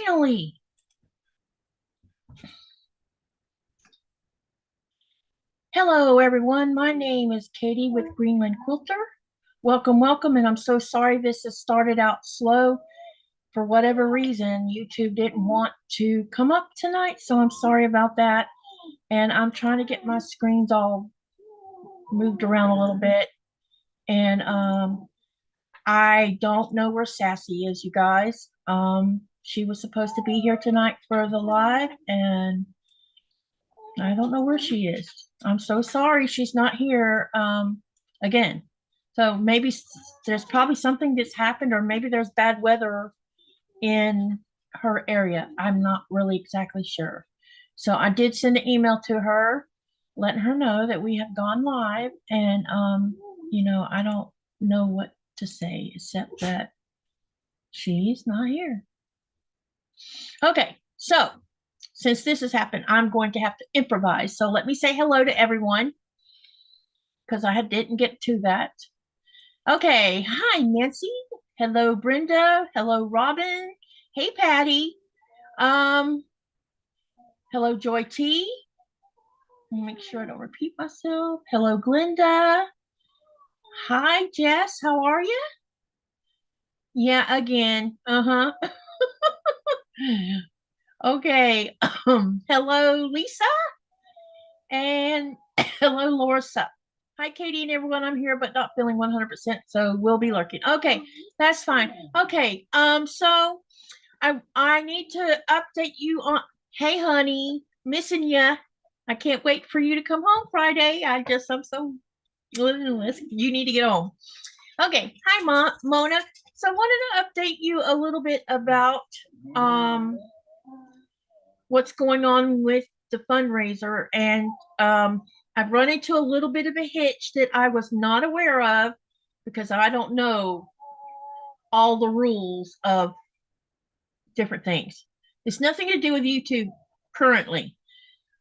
Finally. Hello, everyone. My name is Katy with Greenland Quilter. Welcome, welcome, and I'm so sorry this has started out slow. For whatever reason, YouTube didn't want to come up tonight, so I'm sorry about that. And I'm trying to get my screens all moved around a little bit. And I don't know where Sassy is, you guys. She was supposed to be here tonight for the live, and I don't know where she is. I'm so sorry she's not here again. So maybe there's probably something that's happened, or maybe there's bad weather in her area. I'm not really exactly sure. So I did send an email to her, letting her know that we have gone live, and I don't know what to say except that she's not here. Okay, so since this has happened, I'm going to have to improvise. So let me say hello to everyone because I didn't get to that. Okay, hi Nancy. Hello Brenda. Hello Robin. Hey Patty. Hello Joy T. Make sure I don't repeat myself. Hello Glenda. Hi Jess. How are you? Yeah, again. Okay. Hello Lisa. And hello Larissa. Hi, Katie and everyone. I'm here, but not feeling 100%, so we'll be lurking. Okay, that's fine. Okay, so I need to update you on. Hey, honey, missing ya. I can't wait for you to come home Friday. I'm so. You need to get home. Okay, hi, Mona. So I wanted to update you a little bit about what's going on with the fundraiser, and I've run into a little bit of a hitch that I was not aware of because I don't know all the rules of different things. It's nothing to do with YouTube currently.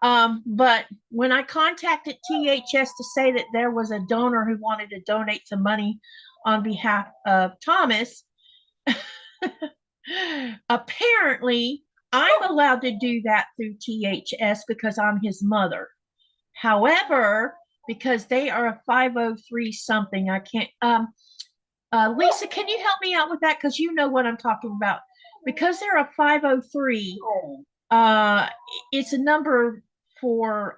But when I contacted THS to say that there was a donor who wanted to donate some money on behalf of Thomas, apparently I'm allowed to do that through THS because I'm his mother. However, because they are a 503 something, I can't. Lisa, can you help me out with that? Because you know what I'm talking about. Because they're a 503, it's a number for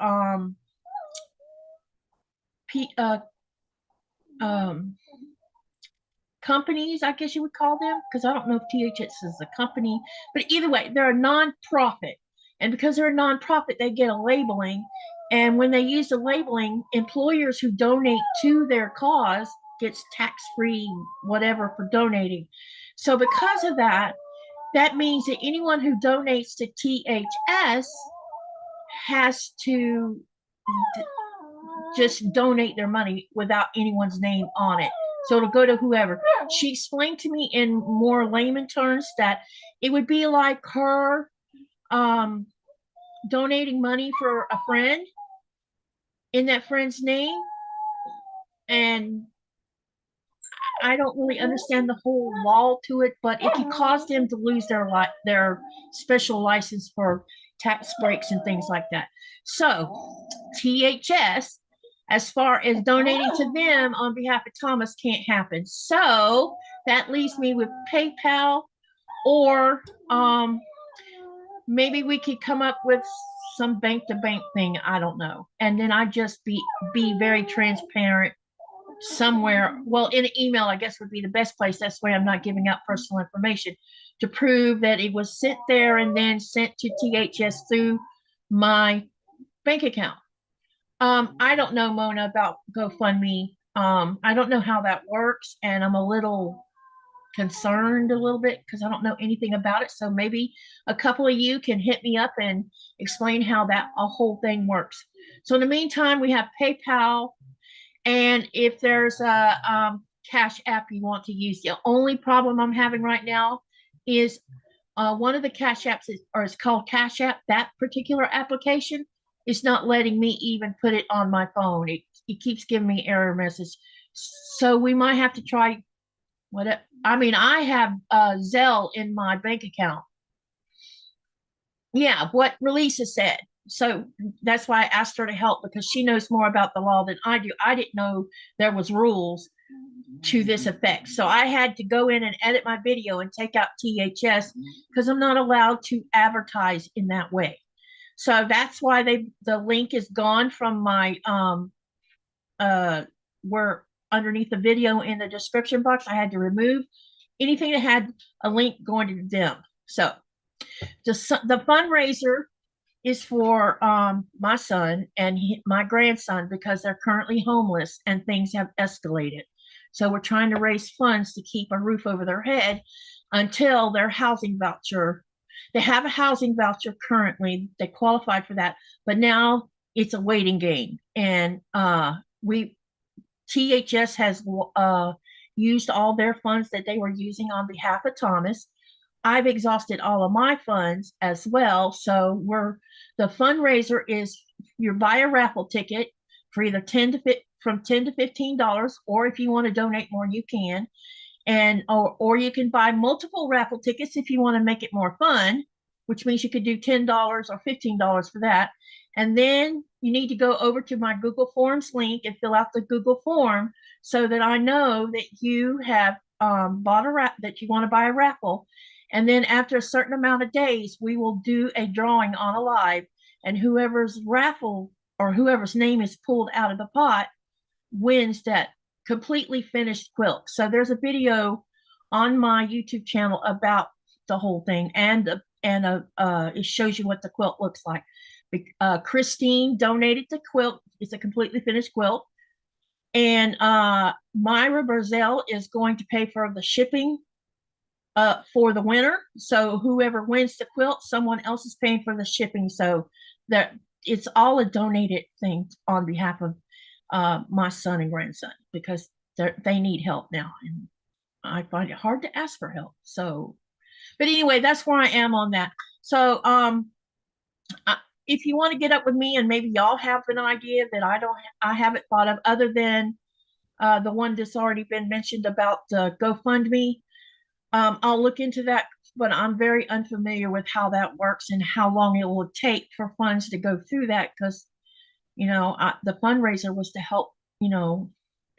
companies, I guess you would call them, because I don't know if THS is a company, but either way, they're a non-profit. And because they're a non-profit, they get a labeling. And when they use the labeling, employers who donate to their cause gets tax-free whatever for donating. So because of that, that means that anyone who donates to THS has to just donate their money without anyone's name on it. So it'll go to whoever. She explained to me in more layman terms that it would be like her donating money for a friend in that friend's name. And I don't really understand the whole law to it, but it could cause them to lose their special license for tax breaks and things like that. So THS, as far as donating to them on behalf of Thomas, can't happen. So that leaves me with PayPal, or maybe we could come up with some bank-to-bank thing. I don't know. And then I just be very transparent somewhere. Well, in an email, I guess would be the best place. That's why I'm not giving out personal information, to prove that it was sent there and then sent to THS through my bank account. I don't know, Mona, about GoFundMe. I don't know how that works, and I'm a little concerned a little bit because I don't know anything about it. So maybe a couple of you can hit me up and explain how that whole thing works. So in the meantime, we have PayPal, and if there's a Cash App you want to use. The only problem I'm having right now is one of the Cash Apps is called Cash App. That particular application is not letting me even put it on my phone. It keeps giving me error message. So we might have to try I have Zelle in my bank account. yeah, what Relisa said. So that's why I asked her to help, because she knows more about the law than I do. I didn't know there was rules to this effect. So I had to go in and edit my video and take out THS, because I'm not allowed to advertise in that way. So that's why the link is gone from my where underneath the video in the description box. I had to remove anything that had a link going to them. So the fundraiser is for my son and my grandson, because they're currently homeless and things have escalated. So we're trying to raise funds to keep a roof over their head until their housing voucher. They have a housing voucher currently. They qualified for that, but now it's a waiting game. And we THS has used all their funds that they were using on behalf of Thomas. I've exhausted all of my funds as well. So the fundraiser is you buy a raffle ticket for either from $10 to $15, or if you want to donate more, you can. And or you can buy multiple raffle tickets if you want to make it more fun, which means you could do $10 or $15 for that. And then you need to go over to my Google Forms link and fill out the Google form, so that I know that you have bought that you want to buy a raffle. And then after a certain amount of days, we will do a drawing on a live, and whoever's raffle or whoever's name is pulled out of the pot wins that completely finished quilt. So there's a video on my YouTube channel about the whole thing, and it shows you what the quilt looks like. Christine donated the quilt. It's a completely finished quilt. And Myra Burzell is going to pay for the shipping for the winner. So whoever wins the quilt, someone else is paying for the shipping. So that it's all a donated thing on behalf of my son and grandson, because they need help now, and I find it hard to ask for help. So, but anyway, that's where I am on that. So, if you want to get up with me, and maybe y'all have an idea that I haven't thought of, other than the one that's already been mentioned about the GoFundMe, I'll look into that. But I'm very unfamiliar with how that works and how long it will take for funds to go through that, because the fundraiser was to help,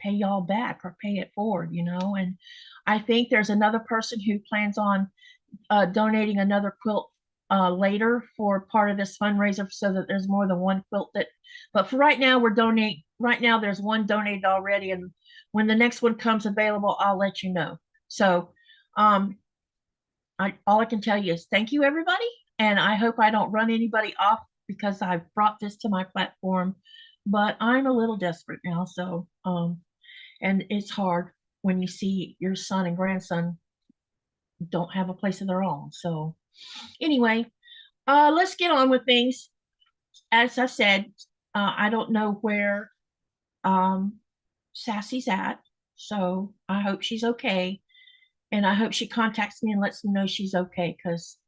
pay y'all back or pay it forward, and I think there's another person who plans on donating another quilt later for part of this fundraiser, so that there's more than one quilt but for right now, right now there's one donated already, and when the next one comes available, I'll let you know. So all I can tell you is thank you, everybody, and I hope I don't run anybody off, because I've brought this to my platform, but I'm a little desperate now. So, and it's hard when you see your son and grandson don't have a place of their own. So anyway, let's get on with things. As I said, I don't know where Sassy's at, so I hope she's okay. And I hope she contacts me and lets me know she's okay, because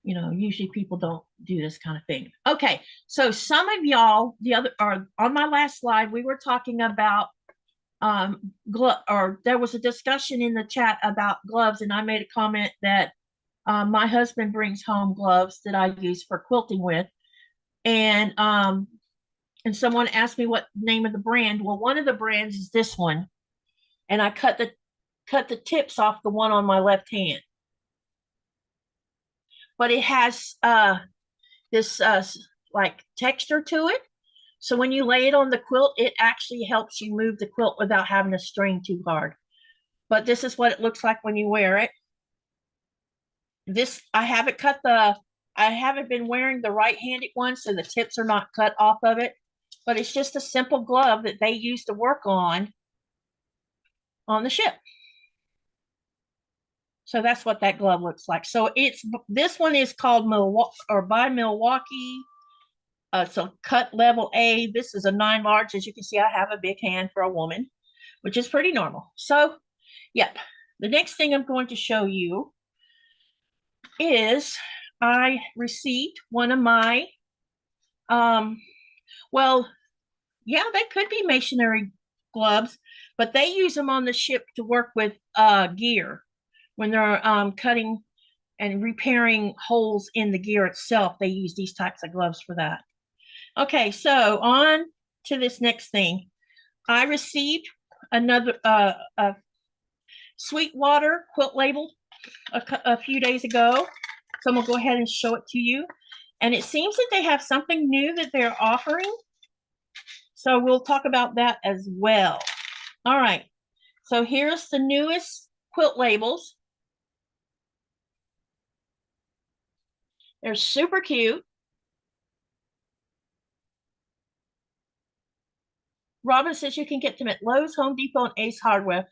usually people don't do this kind of thing. Okay, so some of y'all, on my last slide, we were talking about or there was a discussion in the chat about gloves, and I made a comment that my husband brings home gloves that I use for quilting with, and someone asked me what name of the brand. Well, one of the brands is this one, and I cut the tips off the one on my left hand. But it has this like texture to it. So when you lay it on the quilt, it actually helps you move the quilt without having to strain too hard. But this is what it looks like when you wear it. I haven't been wearing the right-handed one, so the tips are not cut off of it. But it's just a simple glove that they use to work on the ship. So that's what that glove looks like. So this one is called Milwaukee, or by Milwaukee. So cut level A. This is a 9 large. As you can see, I have a big hand for a woman, which is pretty normal. So, yep. The next thing I'm going to show you is I received one of my, well, yeah, they could be masonry gloves, but they use them on the ship to work with gear when they're cutting and repairing holes in the gear itself. They use these types of gloves for that. Okay, so on to this next thing. I received another a Sweetwater quilt label a few days ago. So I'm gonna go ahead and show it to you. And it seems that they have something new that they're offering. So we'll talk about that as well. All right, so here's the newest quilt labels. They're super cute. Robin says you can get them at Lowe's, Home Depot, and Ace Hardware.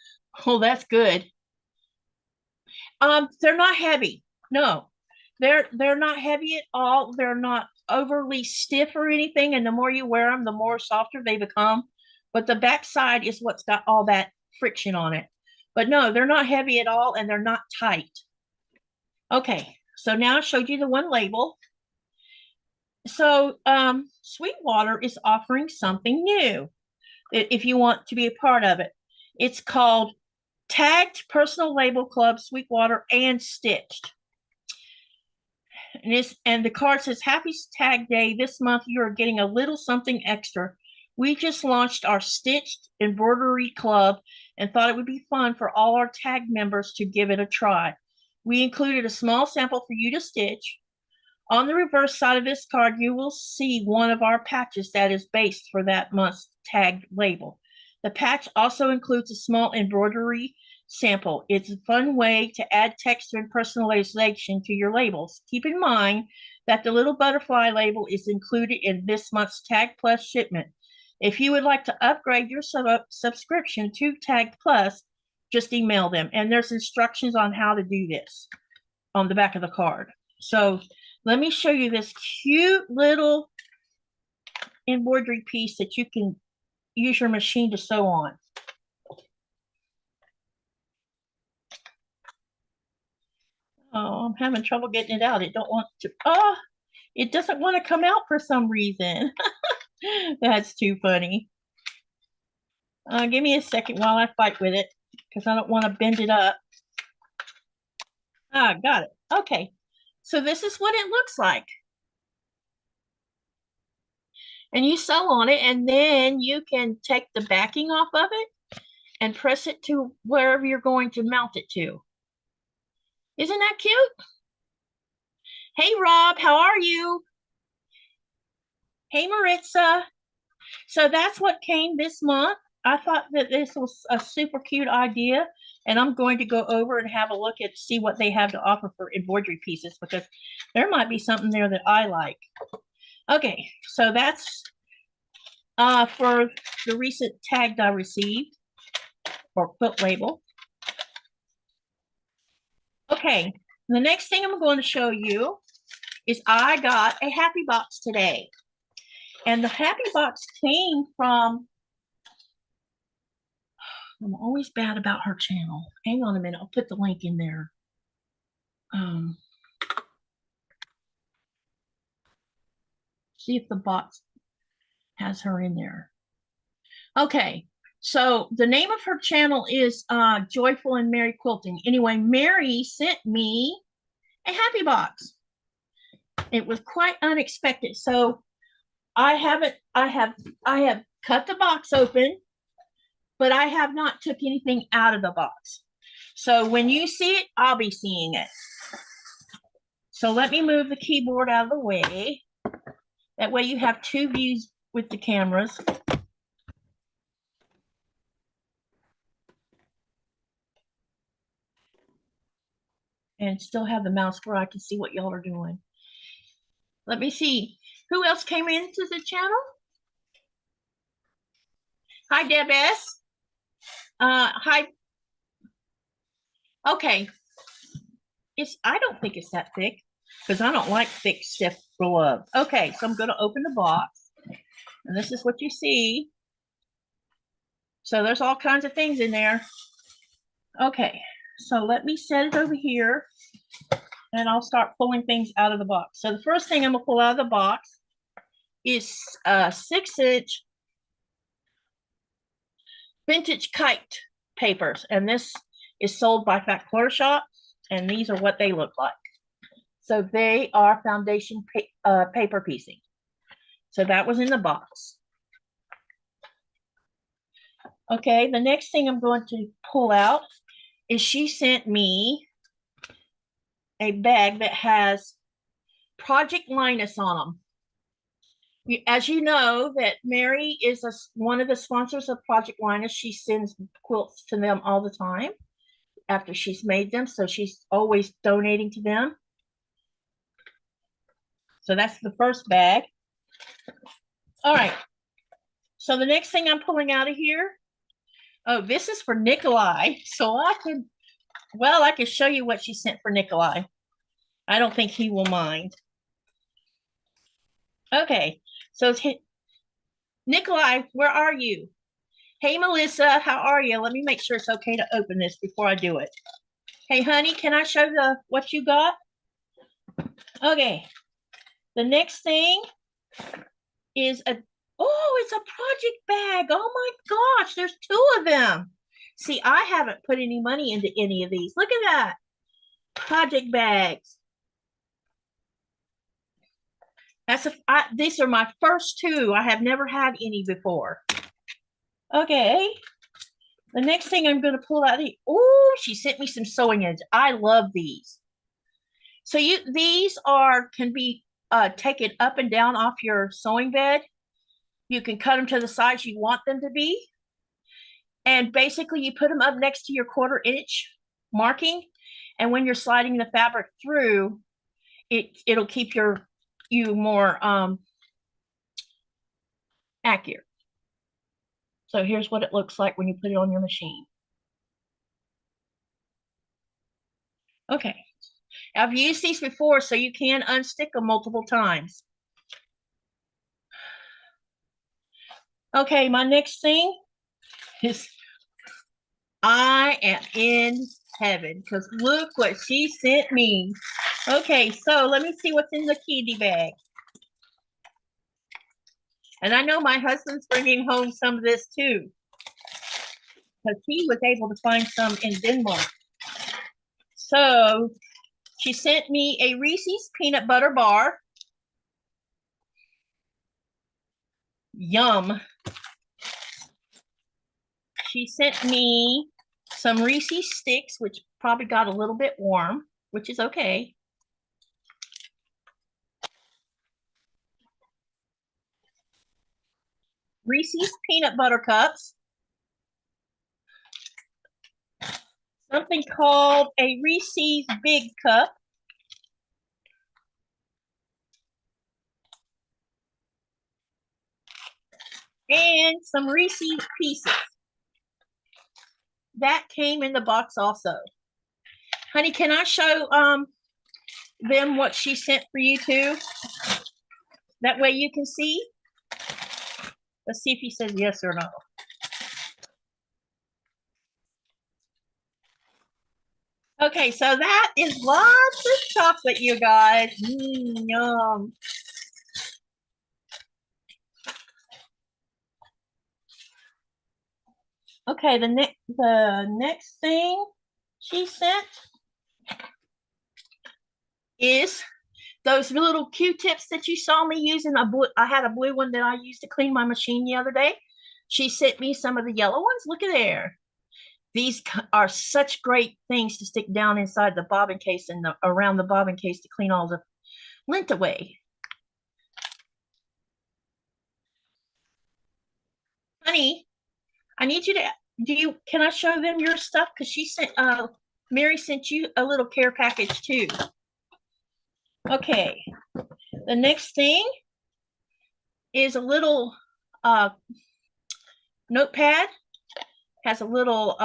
Oh, that's good. They're not heavy. No, they're not heavy at all. They're not overly stiff or anything. And the more you wear them, the more softer they become. But the back side is what's got all that friction on it. But no, they're not heavy at all, and they're not tight. Okay, so now I showed you the one label. So Sweetwater is offering something new if you want to be a part of it. It's called Tagged Personal Label Club Sweetwater and Stitched. And the card says, Happy Tag Day. This month you are getting a little something extra. We just launched our Stitched Embroidery Club and thought it would be fun for all our tag members to give it a try. We included a small sample for you to stitch. On the reverse side of this card, you will see one of our patches that is based for that month's tagged label. The patch also includes a small embroidery sample. It's a fun way to add texture and personalization to your labels. Keep in mind that the little butterfly label is included in this month's Tag Plus shipment. If you would like to upgrade your subscription to Tag Plus, just email them. And there's instructions on how to do this on the back of the card. So let me show you this cute little embroidery piece that you can use your machine to sew on. Oh, I'm having trouble getting it out. It don't want to. Oh, it doesn't want to come out for some reason. That's too funny. Give me a second while I fight with it because I don't want to bend it up. Ah, got it. Okay. So this is what it looks like. And you sew on it, and then you can take the backing off of it and press it to wherever you're going to mount it to. Isn't that cute? Hey, Rob, how are you? Hey, Maritza. So that's what came this month. I thought that this was a super cute idea, and I'm going to go over and have a look at see what they have to offer for embroidery pieces because there might be something there that I like. Okay, so that's for the recent tag I received for quilt label. Okay, the next thing I'm going to show you is I got a happy box today. And the happy box came from, I'm always bad about her channel. Hang on a minute, I'll put the link in there. See if the box has her in there. Okay, so the name of her channel is Joyful and Merry Quilting. Anyway, Mary sent me a happy box. It was quite unexpected. So I have cut the box open, but I have not took anything out of the box. So when you see it, I'll be seeing it. So let me move the keyboard out of the way. That way you have two views with the cameras. And still have the mouse where I can see what y'all are doing. Let me see. Who else came into the channel? Hi, Deb S. Hi. Okay. I don't think it's that thick because I don't like thick, stiff gloves. Okay, so I'm going to open the box. And this is what you see. So there's all kinds of things in there. Okay, so let me set it over here and I'll start pulling things out of the box. So the first thing I'm going to pull out of the box is 6-inch vintage kite papers. And this is sold by Qaqortoq. And these are what they look like. So they are foundation paper piecing. So that was in the box. Okay, the next thing I'm going to pull out is she sent me a bag that has Project Linus on them. As you know, that Mary is one of the sponsors of Project Linus. She sends quilts to them all the time after she's made them, so she's always donating to them. So that's the first bag. All right, so the next thing I'm pulling out of here, oh, this is for Nikolai. So I can show you what she sent for Nikolai. I don't think he will mind. Okay, so Nikolai, where are you? Hey, Melissa, how are you? Let me make sure it's okay to open this before I do it. Hey, honey, can I show what you got? Okay, the next thing is it's a project bag. Oh my gosh, there's 2 of them. See, I haven't put any money into any of these. Look at that. Project bags. These are my first 2. I have never had any before. Okay. The next thing I'm going to pull out, she sent me some sewing ends. I love these. So these can be taken up and down off your sewing bed. You can cut them to the size you want them to be. And basically you put them up next to your 1/4 inch marking. And when you're sliding the fabric through, it'll keep you more accurate. So here's what it looks like when you put it on your machine. Okay, I've used these before, so you can unstick them multiple times. Okay, my next thing is I am in heaven because look what she sent me. Okay, so let me see what's in the kitty bag. And I know my husband's bringing home some of this too, because he was able to find some in Denmark. So she sent me a Reese's peanut butter bar. Yum. She sent me some Reese's sticks, which probably got a little bit warm, which is okay. Reese's peanut butter cups. Something called a Reese's Big Cup. And some Reese's Pieces. That came in the box also. Honey, can I show them what she sent for you too? That way you can see. Let's see if he says yes or no. Okay, so that is lots of chocolate, you guys. Yum. Okay, the next thing she sent is those little Q-tips that you saw me using. I had a blue one that I used to clean my machine the other day. She sent me some of the yellow ones. Look at there. These are such great things to stick down inside the bobbin case and around the bobbin case to clean all the lint away. Honey, I need you to, can I show them your stuff? Because Mary sent you a little care package too. Okay, the next thing is a little notepad. Has a little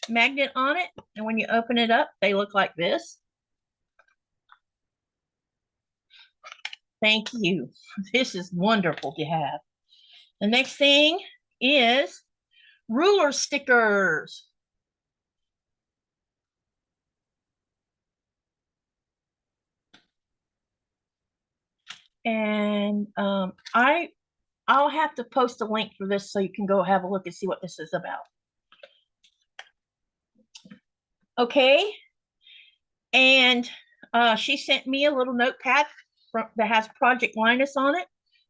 magnet on it, and when you open it up, they look like this. Thank you. This is wonderful to have. The next thing is ruler stickers. And I'll have to post a link for this so you can go have a look and see what this is about. Okay. And She sent me a little notepad that has Project Linus on it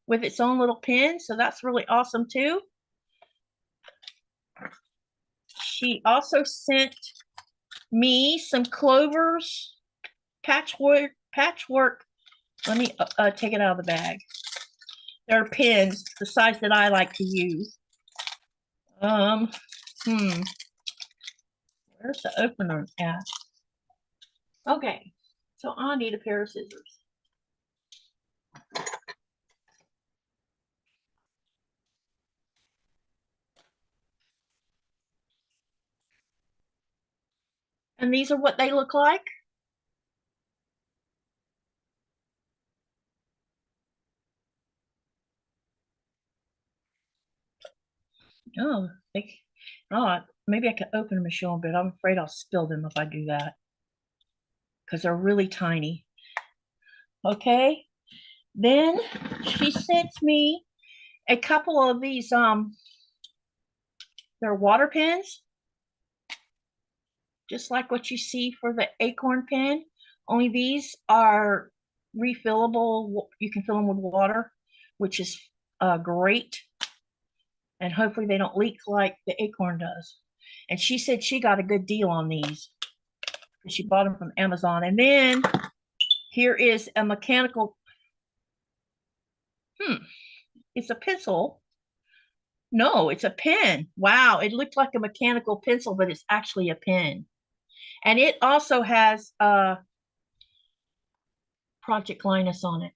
with its own little pen. So that's really awesome too. She also sent me some Clover's patchwork. Let me take it out of the bag. They're pens, the size that I like to use. Where's the opener at? Okay, so I need a pair of scissors. And these are what they look like. Oh, maybe I could open them and show them, but I'm afraid I'll spill them if I do that because they're really tiny. Okay, then she sent me a couple of these. They're water pens, just like what you see for the acorn pen. Only these are refillable. You can fill them with water, which is great. And hopefully they don't leak like the acorn does. And she said she got a good deal on these. She bought them from Amazon. And then here is a mechanical. It's a pencil. No, it's a pen. Wow, it looked like a mechanical pencil, but it's actually a pen. And it also has Project Linus on it.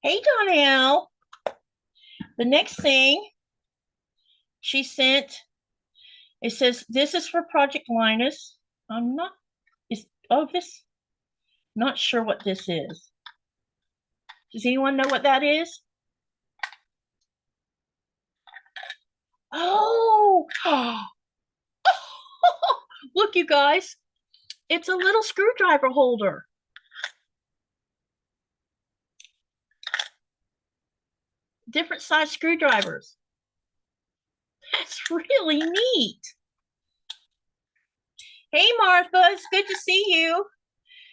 Hey, Donnell. The next thing she sent, it says, this is for Project Linus. I'm not, not sure what this is. Does anyone know what that is? Oh, look, you guys, it's a little screwdriver holder. Different size screwdrivers. That's really neat. Hey, Martha, it's good to see you.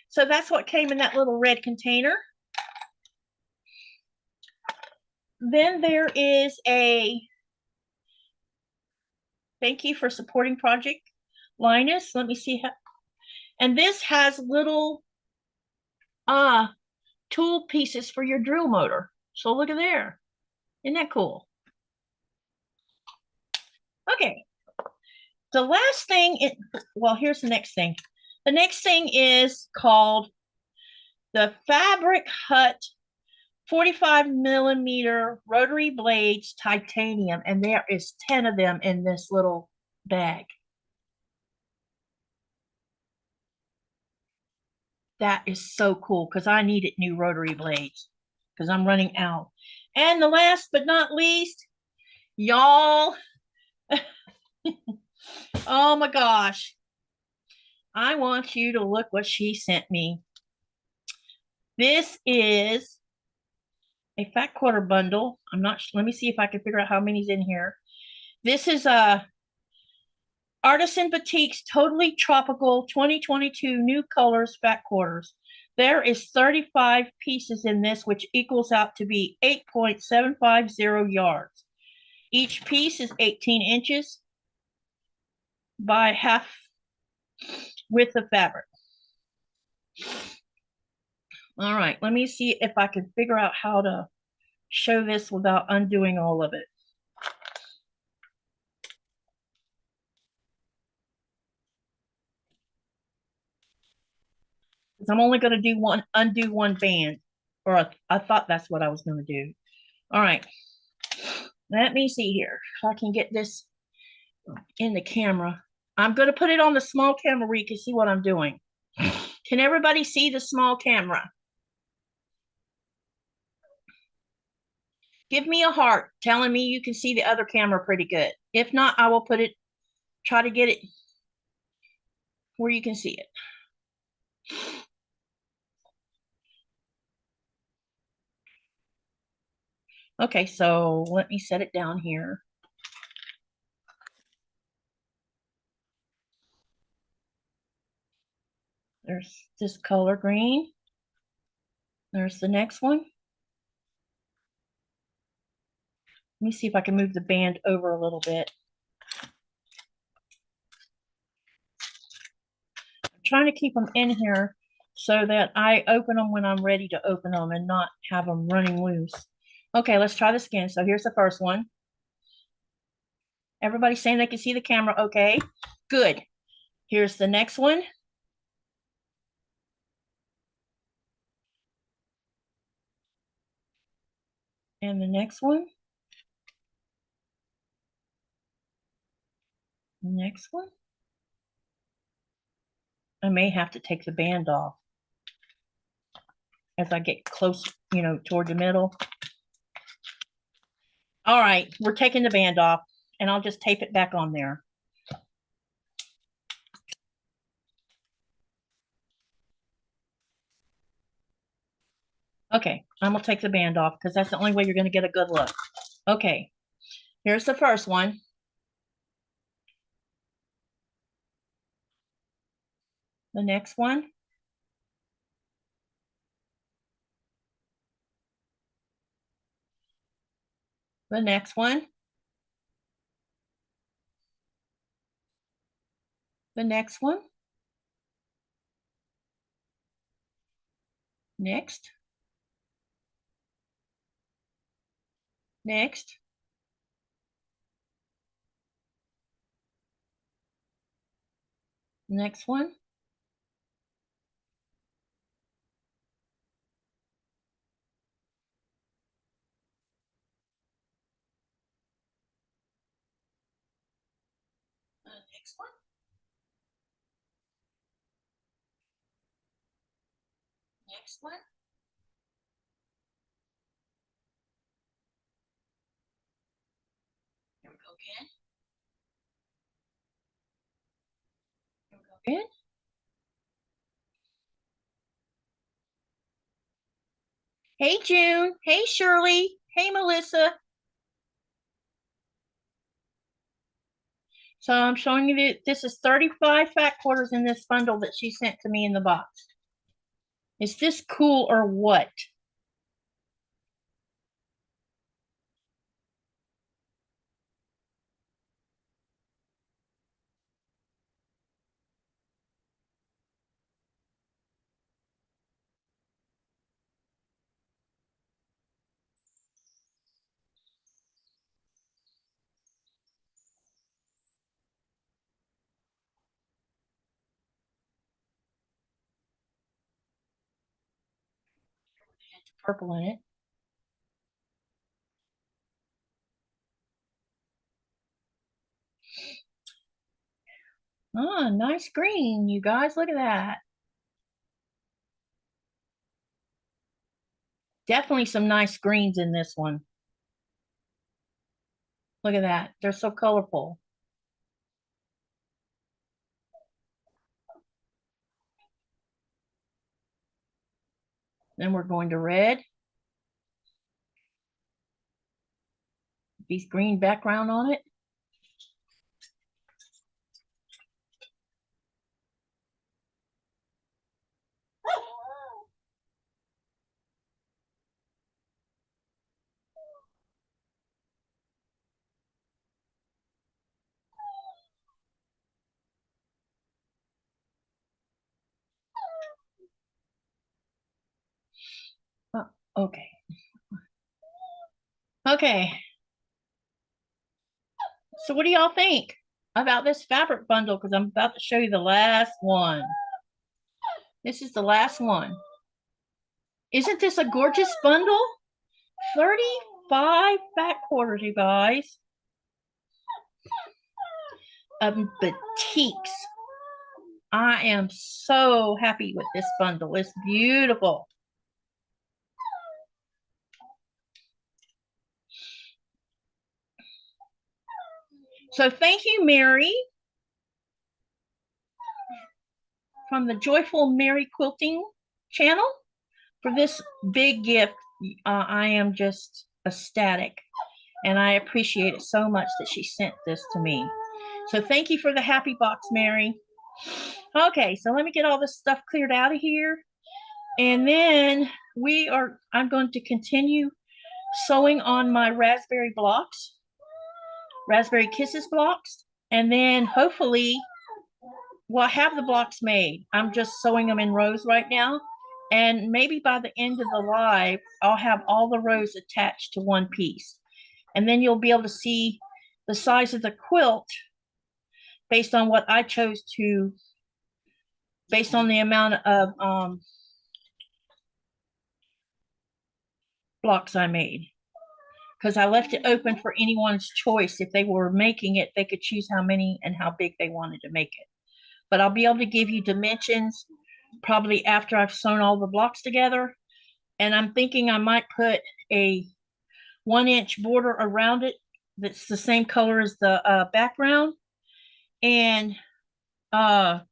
So that's what came in that little red container. Then there is a thank you for supporting Project Linus. Let me see how. And this has little tool pieces for your drill motor. So look at there. Isn't that cool? Okay. The last thing, well, here's the next thing. The next thing is called the Fabric Hut 45mm rotary blades titanium, and there is 10 of them in this little bag. That is so cool because I needed new rotary blades because I'm running out. And the last but not least, y'all, oh my gosh, I want you to look what she sent me. This is a fat quarter bundle. I'm not, let me see if I can figure out how many's in here. This is a Artisan Boutique's Totally Tropical 2022 New Colors Fat Quarters. There is 35 pieces in this, which equals out to be 8.750 yards. Each piece is 18 inches by half width of fabric. All right, let me see if I can figure out how to show this without undoing all of it. I'm only going to do undo one band, or I thought that's what I was going to do. All right, let me see here if I can get this in the camera. I'm going to put it on the small camera where you can see what I'm doing. Can everybody see the small camera? Give me a heart telling me you can see the other camera pretty good. If not, I will try to get it where you can see it. Okay, so let me set it down here. There's this color green. There's the next one. Let me see if I can move the band over a little bit. I'm trying to keep them in here so that I open them when I'm ready to open them and not have them running loose. Okay, let's try this again. So here's the first one. Everybody's saying they can see the camera. Okay, good. Here's the next one. And the next one. Next one. I may have to take the band off as I get close, toward the middle. All right, we're taking the band off, and I'll just tape it back on there. Okay, I'm gonna take the band off because that's the only way you're gonna get a good look. Okay, here's the first one. The next one. The next one. The next one. Next. Next. Next one. Next one. Next one. Here we go again. Here we go again. Hey, June. Hey, Shirley. Hey, Melissa. So I'm showing you that this is 35 fat quarters in this bundle that she sent to me in the box. Is this cool or what? Purple in it. Ah, nice green, you guys. Look at that. Definitely some nice greens in this one. Look at that. They're so colorful. Then we're going to red. Piece green background on it. Oh, okay. Okay. So what do y'all think about this fabric bundle? Because I'm about to show you the last one. This is the last one. Isn't this a gorgeous bundle? 35 fat quarters, you guys. Batiks. I am so happy with this bundle. It's beautiful. So thank you, Mary, from the Joyful Mary Quilting channel, for this big gift. I am just ecstatic, and I appreciate it so much that she sent this to me. So thank you for the happy box, Mary. Okay, so let me get all this stuff cleared out of here. And then I'm going to continue sewing on my raspberry blocks, raspberry kisses blocks. And then hopefully we'll have the blocks made. I'm just sewing them in rows right now. And maybe by the end of the live, I'll have all the rows attached to one piece. And then you'll be able to see the size of the quilt based on what I chose to, based on the amount of blocks I made. Because I left it open for anyone's choice. If they were making it, they could choose how many and how big they wanted to make it. But I'll be able to give you dimensions probably after I've sewn all the blocks together. And I'm thinking I might put a 1-inch border around it that's the same color as the background. And then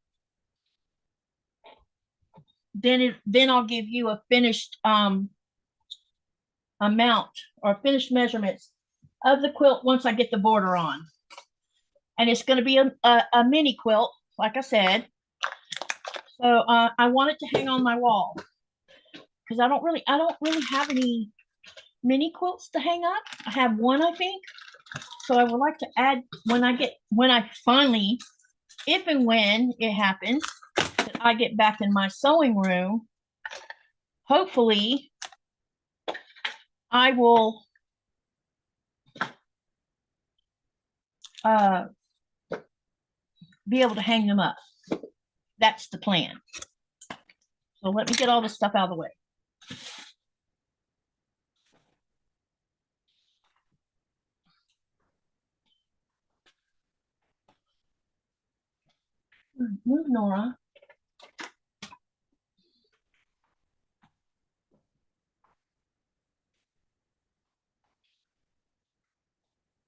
I'll give you a finished amount or finished measurements of the quilt once I get the border on. And it's going to be a mini quilt, like I said. So I want it to hang on my wall because I don't really have any mini quilts to hang up. I have one, I think. So I would like to add when I finally, if and when it happens that I get back in my sewing room, hopefully I will be able to hang them up. That's the plan. So let me get all this stuff out of the way. Move, Nora.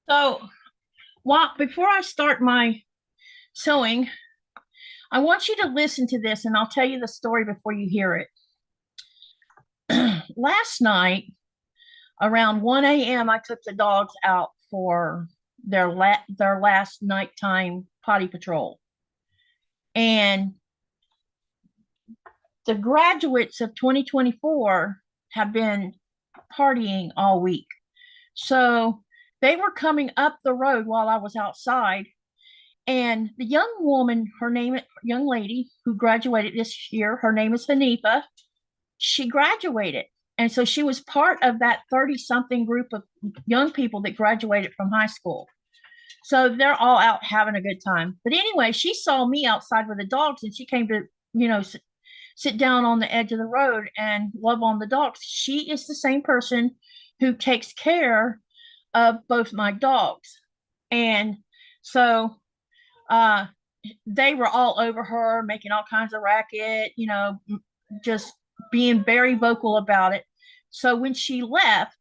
So before I start my sewing, I want you to listen to this and I'll tell you the story before you hear it. Last night, around 1 a.m., I took the dogs out for their last nighttime potty patrol. And the graduates of 2024 have been partying all week. So they were coming up the road while I was outside. And the young lady who graduated this year, her name is Hanifa. She graduated. And so she was part of that 30-something group of young people that graduated from high school. So they're all out having a good time. But anyway, she saw me outside with the dogs and she came to, sit down on the edge of the road and love on the dogs. She is the same person who takes care of both my dogs. And so they were all over her, making all kinds of racket, just being very vocal about it. So when she left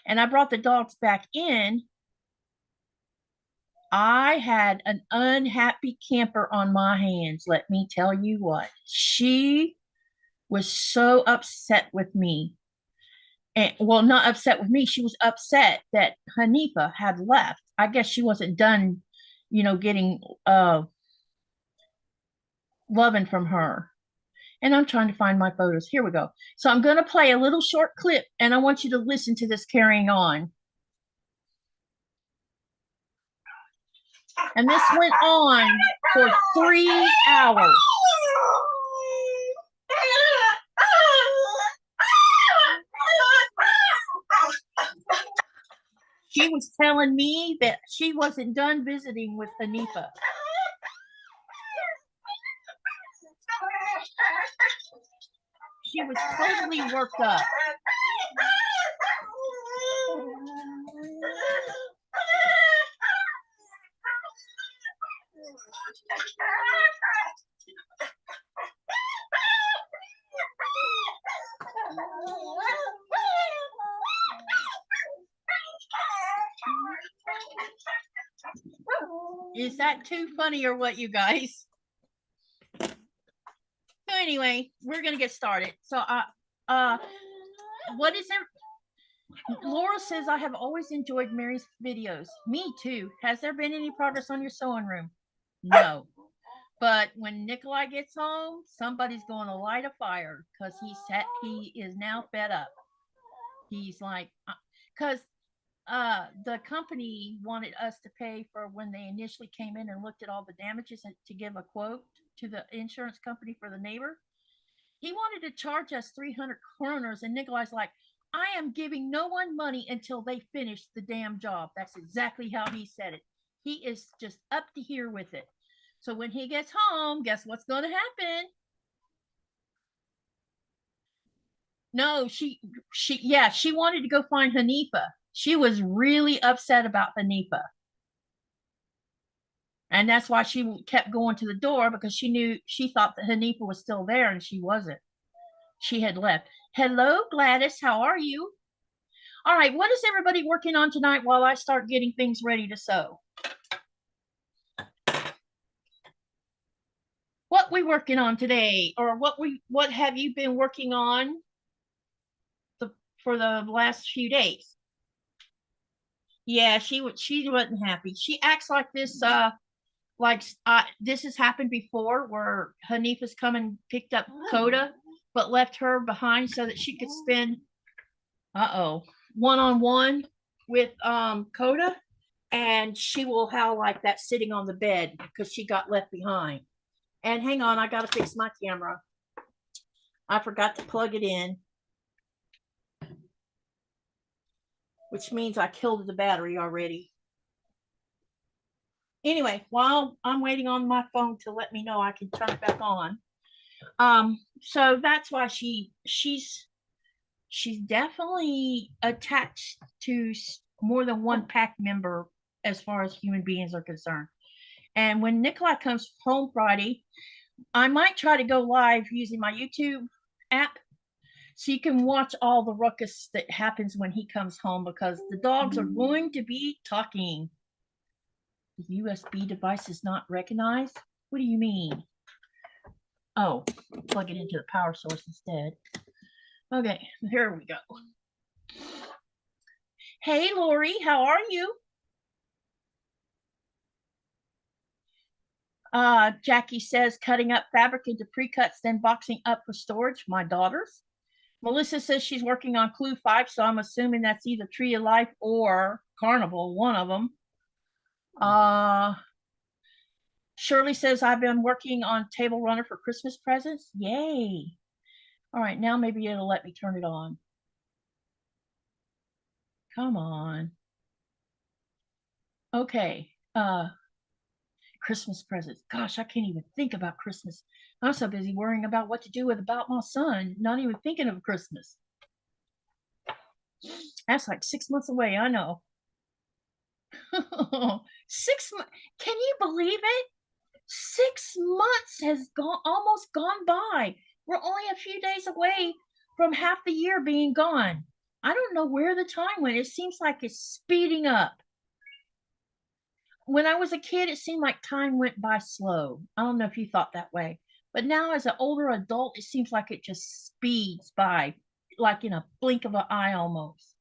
and I brought the dogs back in, I had an unhappy camper on my hands. Let me tell you what. She was so upset with me. And well, not upset with me. She was upset that Hanifa had left. I guess she wasn't done, getting loving from her. And I'm trying to find my photos. Here we go. So I'm going to play a little short clip and I want you to listen to this carrying on. And this went on for 3 hours. She was telling me that she wasn't done visiting with Hanifa. She was totally worked up. Is that too funny or what, you guys? So anyway, we're gonna get started. So what is there? Laura says, I have always enjoyed Mary's videos. Me too. Has there been any progress on your sewing room? No. But when Nikolai gets home, somebody's going to light a fire because he is now fed up. He's like, because the company wanted us to pay for when they initially came in and looked at all the damages and to give a quote to the insurance company for the neighbor. He wanted to charge us 300 kroners, and Nikolai's like, I am giving no one money until they finish the damn job. That's exactly how he said it. He is just up to here with it. So when he gets home, guess what's going to happen? No, she wanted to go find Hanifa. She was really upset about Hanifa. And that's why she kept going to the door, because she thought that Hanifa was still there, and she wasn't. She had left. Hello, Gladys. How are you? All right. What is everybody working on tonight while I start getting things ready to sew? What we working on today, or what have you been working on for the last few days? Yeah, she wasn't happy. She acts like this. This has happened before, where Hanifa's come and picked up Coda, but left her behind so that she could spend one-on-one with Coda, and she will howl like that sitting on the bed because she got left behind. And hang on, I gotta fix my camera. I forgot to plug it in, which means I killed the battery already. Anyway, while I'm waiting on my phone to let me know I can turn it back on. So that's why she's definitely attached to more than one pack member as far as human beings are concerned. And when Nikolai comes home Friday, I might try to go live using my YouTube app so you can watch all the ruckus that happens when he comes home, because the dogs are going to be talking. The USB device is not recognized? What do you mean? Oh, plug it into the power source instead. Okay, here we go. Hey, Lori, how are you? Jackie says cutting up fabric into pre-cuts, then boxing up for storage. My daughters. Melissa says she's working on Clue 5, so I'm assuming that's either Tree of Life or Carnival, one of them. Shirley says I've been working on Table Runner for Christmas presents. Yay. All right, now maybe it'll let me turn it on. Come on. Okay. Christmas presents. Gosh, I can't even think about Christmas. I'm so busy worrying about what to do with about my son, not even thinking of Christmas. That's like 6 months away, I know. 6 months. Can you believe it? 6 months has almost gone by. We're only a few days away from half the year being gone. I don't know where the time went. It seems like it's speeding up. When I was a kid, it seemed like time went by slow. I don't know if you thought that way. But now, as an older adult, it seems like it just speeds by, like in a blink of an eye almost.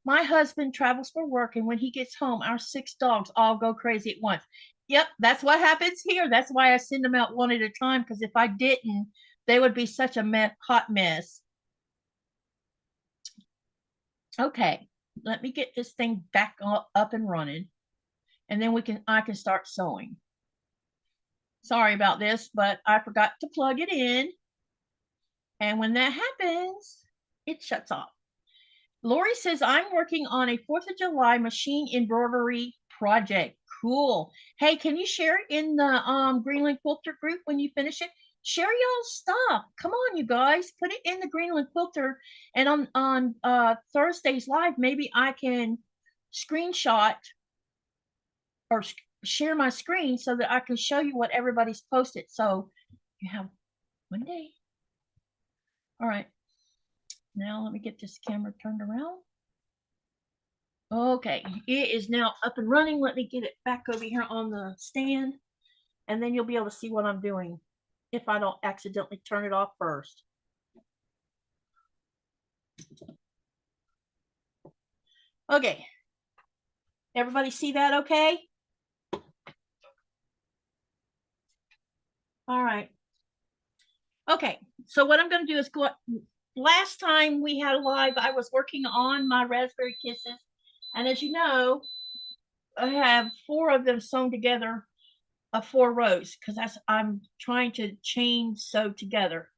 My husband travels for work, and when he gets home, our 6 dogs all go crazy at once. Yep, that's what happens here. That's why I send them out one at a time, because if I didn't, they would be such a hot mess. Okay, let me get this thing back up and running, and then I can start sewing. Sorry about this, but I forgot to plug it in. And when that happens, it shuts off. Lori says, I'm working on a 4th of July machine embroidery project. Cool. Hey, can you share it in the Greenland Quilter group when you finish it? Share y'all's stuff. Come on, you guys. Put it in the Greenland Quilter. And on Thursday's live, maybe I can screenshot or share my screen so that I can show you what everybody's posted. So you have one day. All right. Now let me get this camera turned around. Okay, it is now up and running. Let me get it back over here on the stand, and then you'll be able to see what I'm doing if I don't accidentally turn it off first. Okay, everybody see that okay? All right. Okay, so what I'm going to do is go. Last time we had a live, I was working on my raspberry kisses, and as you know, I have 4 of them sewn together, 4 rows, because I'm trying to chain sew together.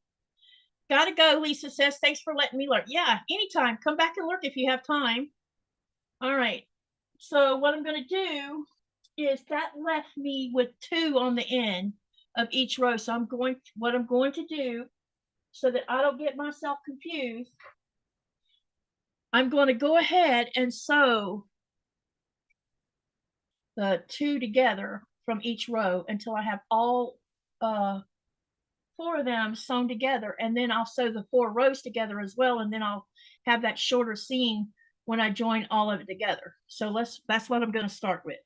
Gotta go, Lisa says. Thanks for letting me learn. Yeah, anytime. Come back and learn if you have time. All right. So what I'm going to do is that left me with 2 on the end of each row. So what I'm going to do so that I don't get myself confused, I'm going to go ahead and sew the 2 together from each row until I have all 4 of them sewn together, and then I'll sew the 4 rows together as well, and then I'll have that shorter seam when I join all of it together. So that's what I'm going to start with.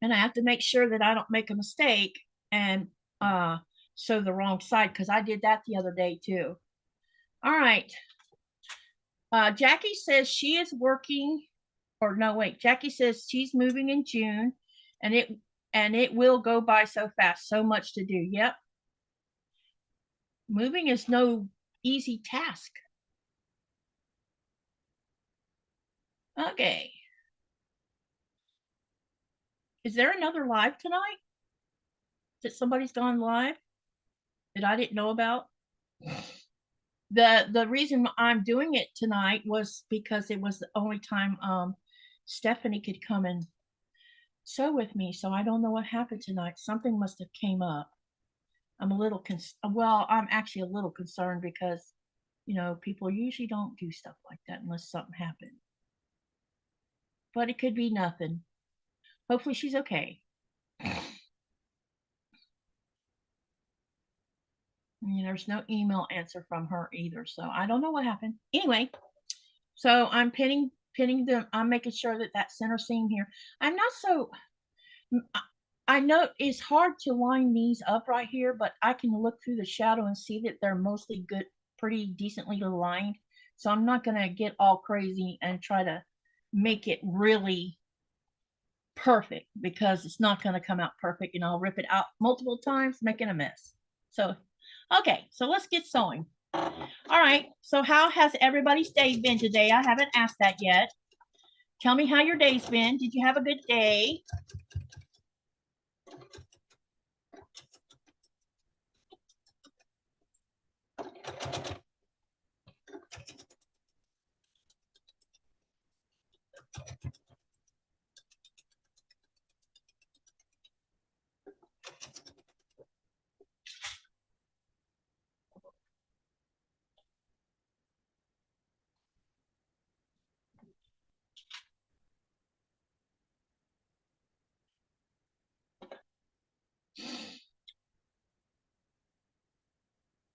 And I have to make sure that I don't make a mistake and sew the wrong side, because I did that the other day too. All right. Jackie says she is working, or no, wait. Jackie says she's moving in June, and it will go by so fast. So much to do. Yep. Moving is no easy task. Okay. Is there another live tonight? That somebody's gone live that I didn't know about? The reason I'm doing it tonight was because it was the only time Stephanie could come and sew with me. So I don't know what happened tonight. Something must have came up. I'm a little well, I'm actually a little concerned because, you know, people usually don't do stuff like that unless something happened. But it could be nothing. Hopefully she's okay. And there's no email answer from her either, so I don't know what happened. Anyway, so I'm pinning them. I'm making sure that that center seam here. I'm not so. I know it's hard to line these up right here, but I can look through the shadow and see that they're mostly good, pretty decently aligned. So I'm not gonna get all crazy and try to make it really perfect, because it's not gonna come out perfect, and I'll rip it out multiple times, making a mess. So, okay, so let's get sewing. All right, so how has everybody's day been today? I haven't asked that yet. Tell me how your day's been. Did you have a good day?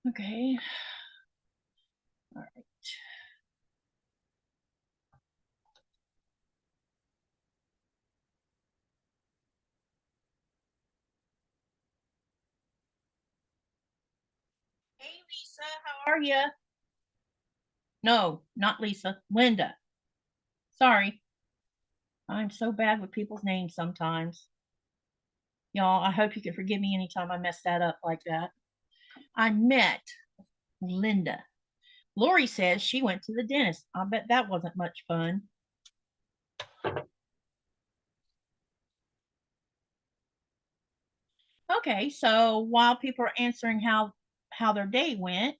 Okay. All right. Hey, Lisa, how are you? No, not Lisa. Linda. Sorry. I'm so bad with people's names sometimes. Y'all, I hope you can forgive me anytime I mess that up like that. I met Linda. Lori says she went to the dentist. I bet that wasn't much fun. Okay, so while people are answering how their day went,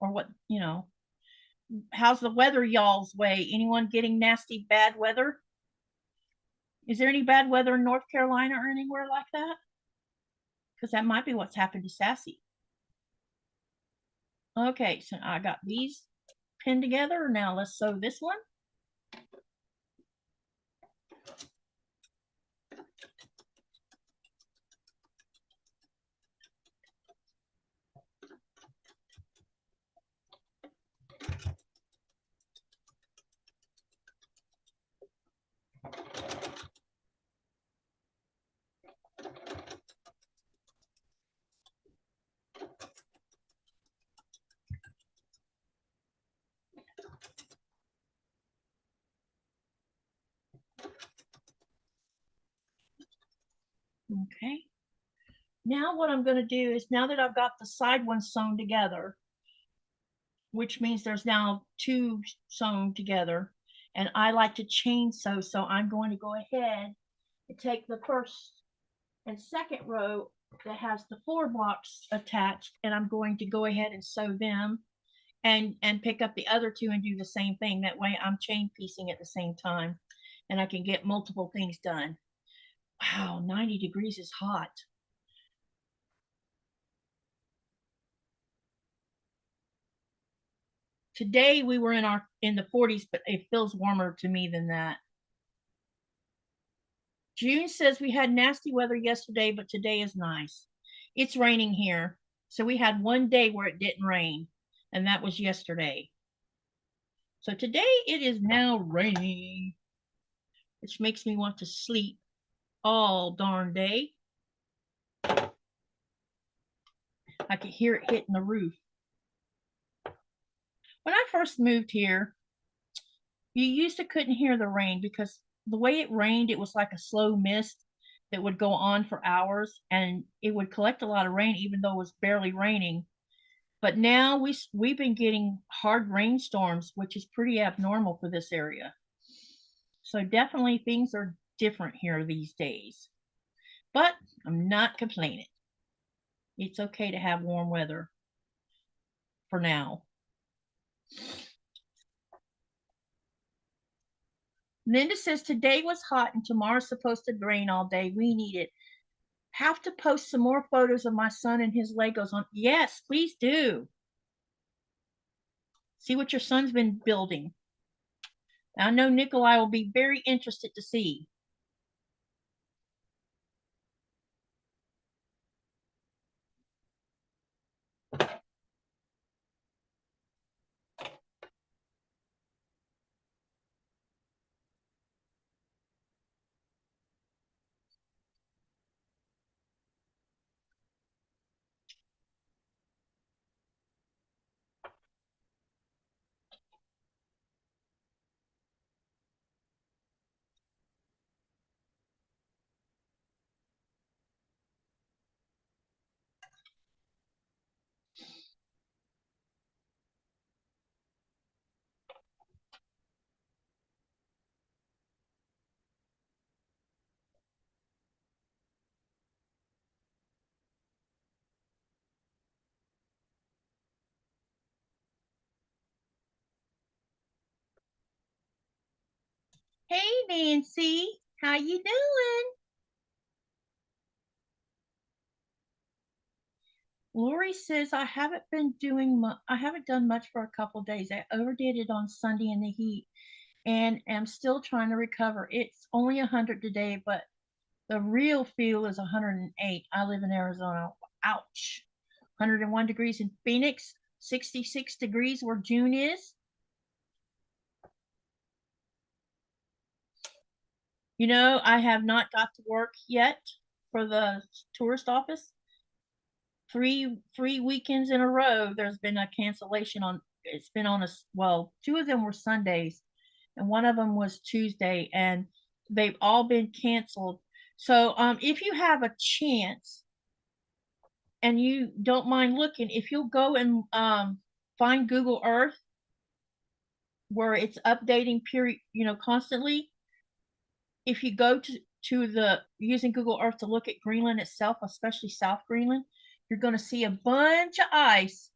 or what, you know, how's the weather y'all's way? Anyone getting nasty bad weather? Is there any bad weather in North Carolina or anywhere like that? Because that might be what's happened to Sassy. Okay, so I got these pinned together. Now let's sew this one. Okay. Now what I'm going to do is, now that I've got the side ones sewn together, which means there's now 2 sewn together, and I like to chain sew, so I'm going to go ahead and take the first and second row that has the 4 blocks attached, and I'm going to go ahead and sew them, and pick up the other 2 and do the same thing. That way I'm chain piecing at the same time, and I can get multiple things done. Wow, 90 degrees is hot. Today we were in the 40s, but it feels warmer to me than that. June says we had nasty weather yesterday, but today is nice. It's raining here. So we had one day where it didn't rain, and that was yesterday. So today it is now raining, which makes me want to sleep all darn day. I could hear it hitting the roof. When I first moved here, you used to couldn't hear the rain because the way it rained, it was like a slow mist that would go on for hours, and it would collect a lot of rain even though it was barely raining. But now we've been getting hard rainstorms, which is pretty abnormal for this area. So definitely things are different here these days. But I'm not complaining. It's okay to have warm weather for now. Linda says today was hot and tomorrow's supposed to rain all day. We need it. Have to post some more photos of my son and his Legos on. Yes, please do. See what your son's been building. I know Nikolai will be very interested to see. Hey Nancy, how you doing? Lori says I haven't done much for a couple days. I overdid it on Sunday in the heat and am still trying to recover. It's only 100 today, but the real feel is 108. I live in Arizona. Ouch. 101 degrees in Phoenix, 66 degrees where June is. You know, I have not got to work yet for the tourist office. Three weekends in a row, there's been a cancellation on. It's been on us. Well, 2 of them were Sundays, and 1 of them was Tuesday, and they've all been canceled. So, if you have a chance and you don't mind looking, if you'll go and find Google Earth, where it's updating constantly. If you go to the using Google Earth to look at Greenland itself, especially South Greenland, you're going to see a bunch of ice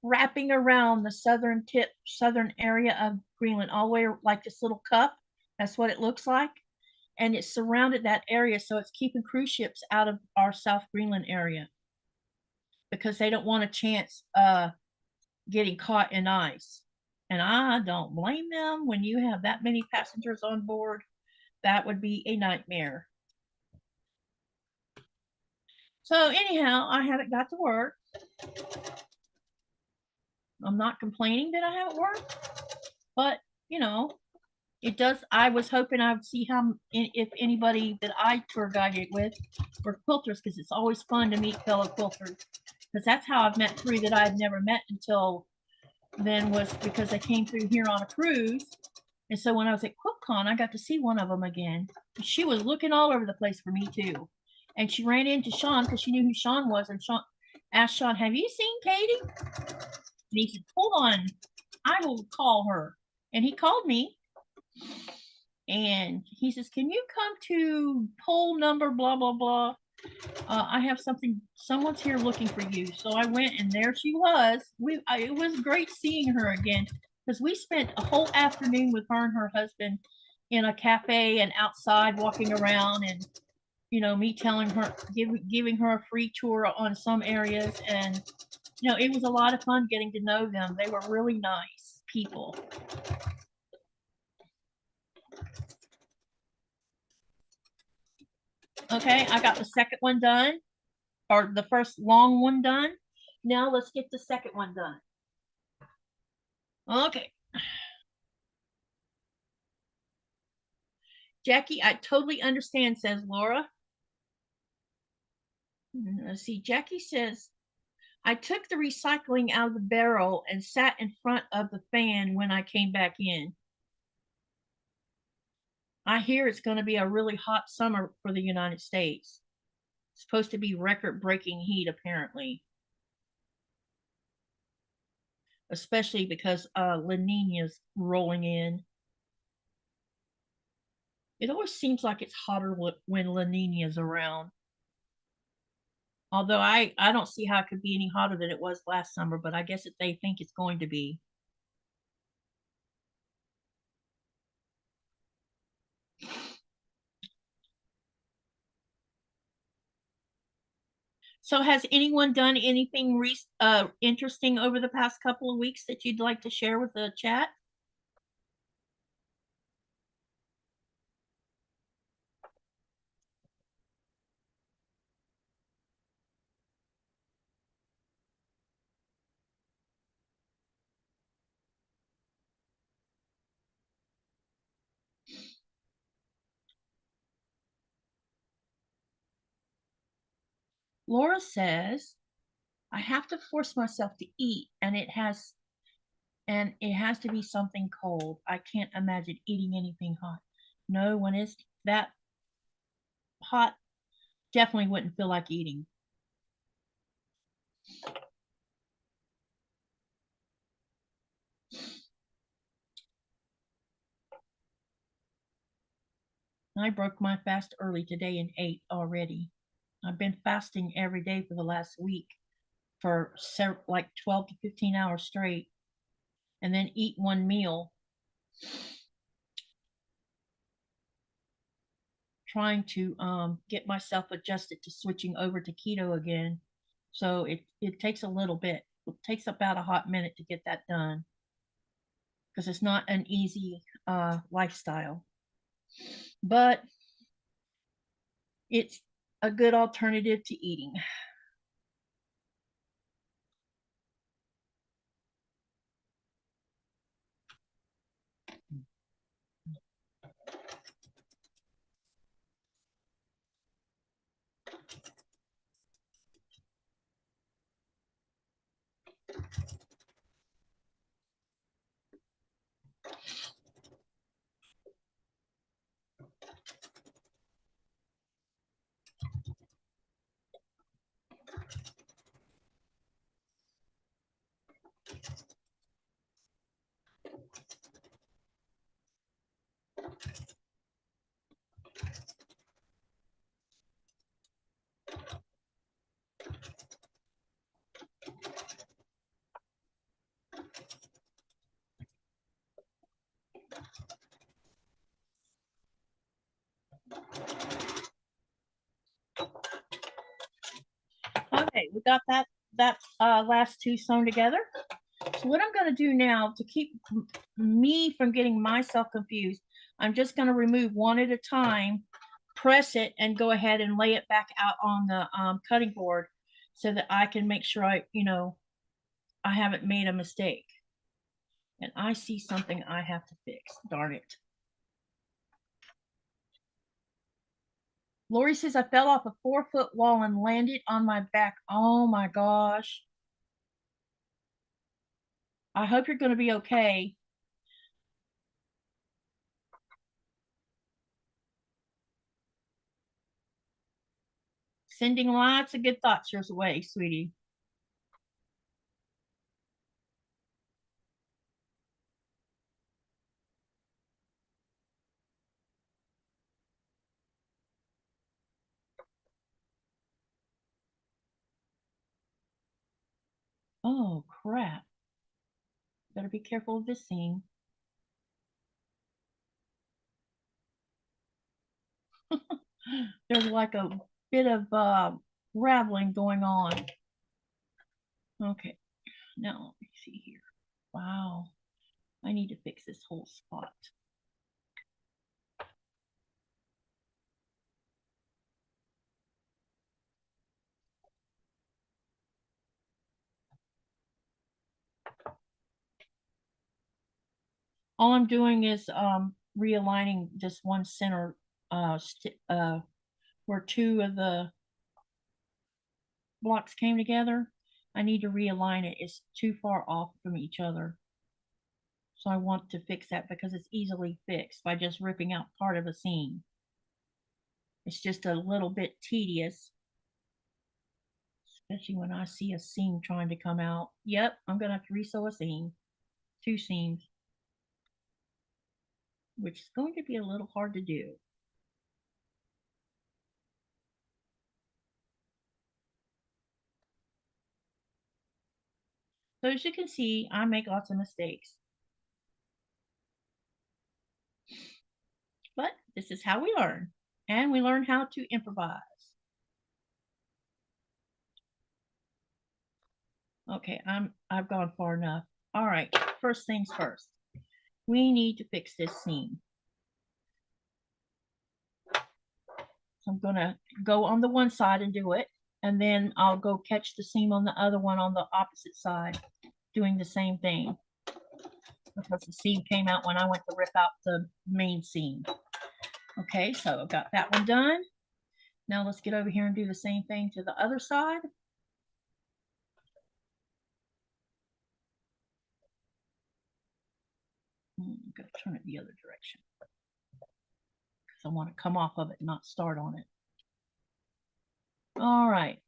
wrapping around the southern area of Greenland, all the way like this little cup. That's what it looks like. And it's surrounded that area, so it's keeping cruise ships out of our South Greenland area because they don't want a chance getting caught in ice. And I don't blame them. When you have that many passengers on board, that would be a nightmare. So anyhow, I haven't got to work. I'm not complaining that I haven't worked, but you know, it does. I was hoping I would see if anybody that I tour guided with were quilters, because it's always fun to meet fellow quilters. Because that's how I've met 3 that I had never met until then, was because I came through here on a cruise. And so when I was at QuiltCon, I got to see one of them again. She was looking all over the place for me too. And she ran into Sean because she knew who Sean was, and Sean asked Sean, "Have you seen Katy?" And he said, "Hold on, I will call her." And he called me, and he says, "Can you come to poll number blah blah blah? I have something. Someone's here looking for you." So I went, and there she was. It was great seeing her again because we spent a whole afternoon with her and her husband in a cafe and outside walking around, and me telling her, giving her a free tour on some areas, and it was a lot of fun getting to know them. They were really nice people. Okay, I got the second one done, or the first long one done. Now let's get the second one done. Okay. Jackie, I totally understand, says Laura. Let's see, Jackie says, I took the recycling out of the barrel and sat in front of the fan when I came back in. I hear it's going to be a really hot summer for the United States. It's supposed to be record-breaking heat, apparently. Especially because La Nina's rolling in. It always seems like it's hotter when La Nina's around. Although I don't see how it could be any hotter than it was last summer, but I guess they think it's going to be. So has anyone done anything interesting over the past couple of weeks that you'd like to share with the chat? Laura says, I have to force myself to eat, and it has to be something cold. I can't imagine eating anything hot. No, when it's that hot, definitely wouldn't feel like eating. I broke my fast early today and ate already. I've been fasting every day for the last week for like 12 to 15 hours straight, and then eat one meal, trying to get myself adjusted to switching over to keto again. So it takes a little bit. It takes about a hot minute to get that done because it's not an easy lifestyle. But it's a good alternative to eating. Okay, we got that last two sewn together. So what I'm going to do now to keep me from getting myself confused, I'm just going to remove one at a time, press it, and go ahead and lay it back out on the cutting board so that I can make sure I haven't made a mistake. And I see something I have to fix. Darn it. Lori says I fell off a 4-foot wall and landed on my back. Oh my gosh. I hope you're going to be okay. Sending lots of good thoughts your way, sweetie. Oh, crap. Better be careful of this seam. There's like a bit of raveling going on. Okay, now let me see here. Wow, I need to fix this whole spot. All I'm doing is realigning this one center where two of the blocks came together. I need to realign it. It's too far off from each other. So I want to fix that because it's easily fixed by just ripping out part of a seam. It's just a little bit tedious, especially when I see a seam trying to come out. Yep, I'm going to have to resew a seam, two seams, which is going to be a little hard to do. So as you can see, I make lots of mistakes. But this is how we learn. And we learn how to improvise. Okay, I've gone far enough. All right, first things first. We need to fix this seam. So I'm gonna go on the one side and do it, and then I'll go catch the seam on the other one on the opposite side, doing the same thing. Because the seam came out when I went to rip out the main seam. Okay, so I've got that one done. Now let's get over here and do the same thing to the other side. I'm going to turn it the other direction because I want to come off of it, not start on it. All right.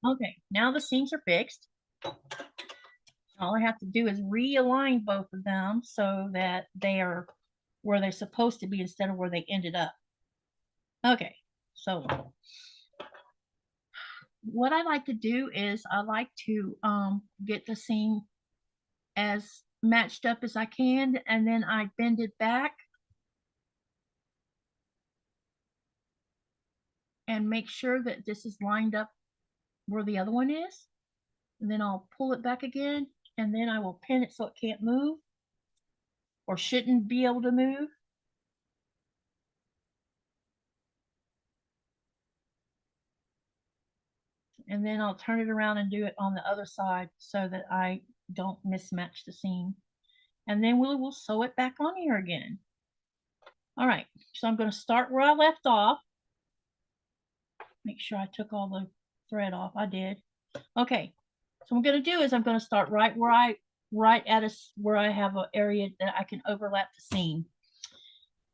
Okay, now the seams are fixed. All I have to do is realign both of them so that they are where they're supposed to be instead of where they ended up. Okay, so what I like to do is I like to get the seam as matched up as I can, and then I bend it back and make sure that this is lined up where the other one is. And then I'll pull it back again, and then I will pin it so it can't move or shouldn't be able to move. And then I'll turn it around and do it on the other side so that I don't mismatch the seam. And then we'll sew it back on here again. All right, so I'm going to start where I left off. Make sure I took all the thread off. I did. Okay, so what I'm going to do is I'm going to start right where I have an area that I can overlap the seam.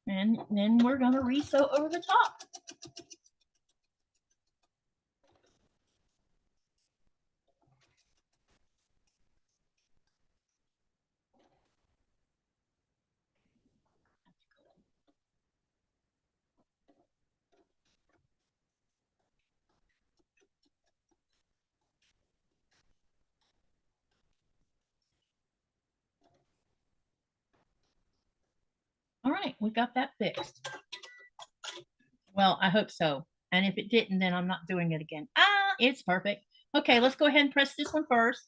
And then we're going to resew over the top. All right, we got that fixed. Well, I hope so. And if it didn't, then I'm not doing it again. Ah, it's perfect. Okay, let's go ahead and press this one first.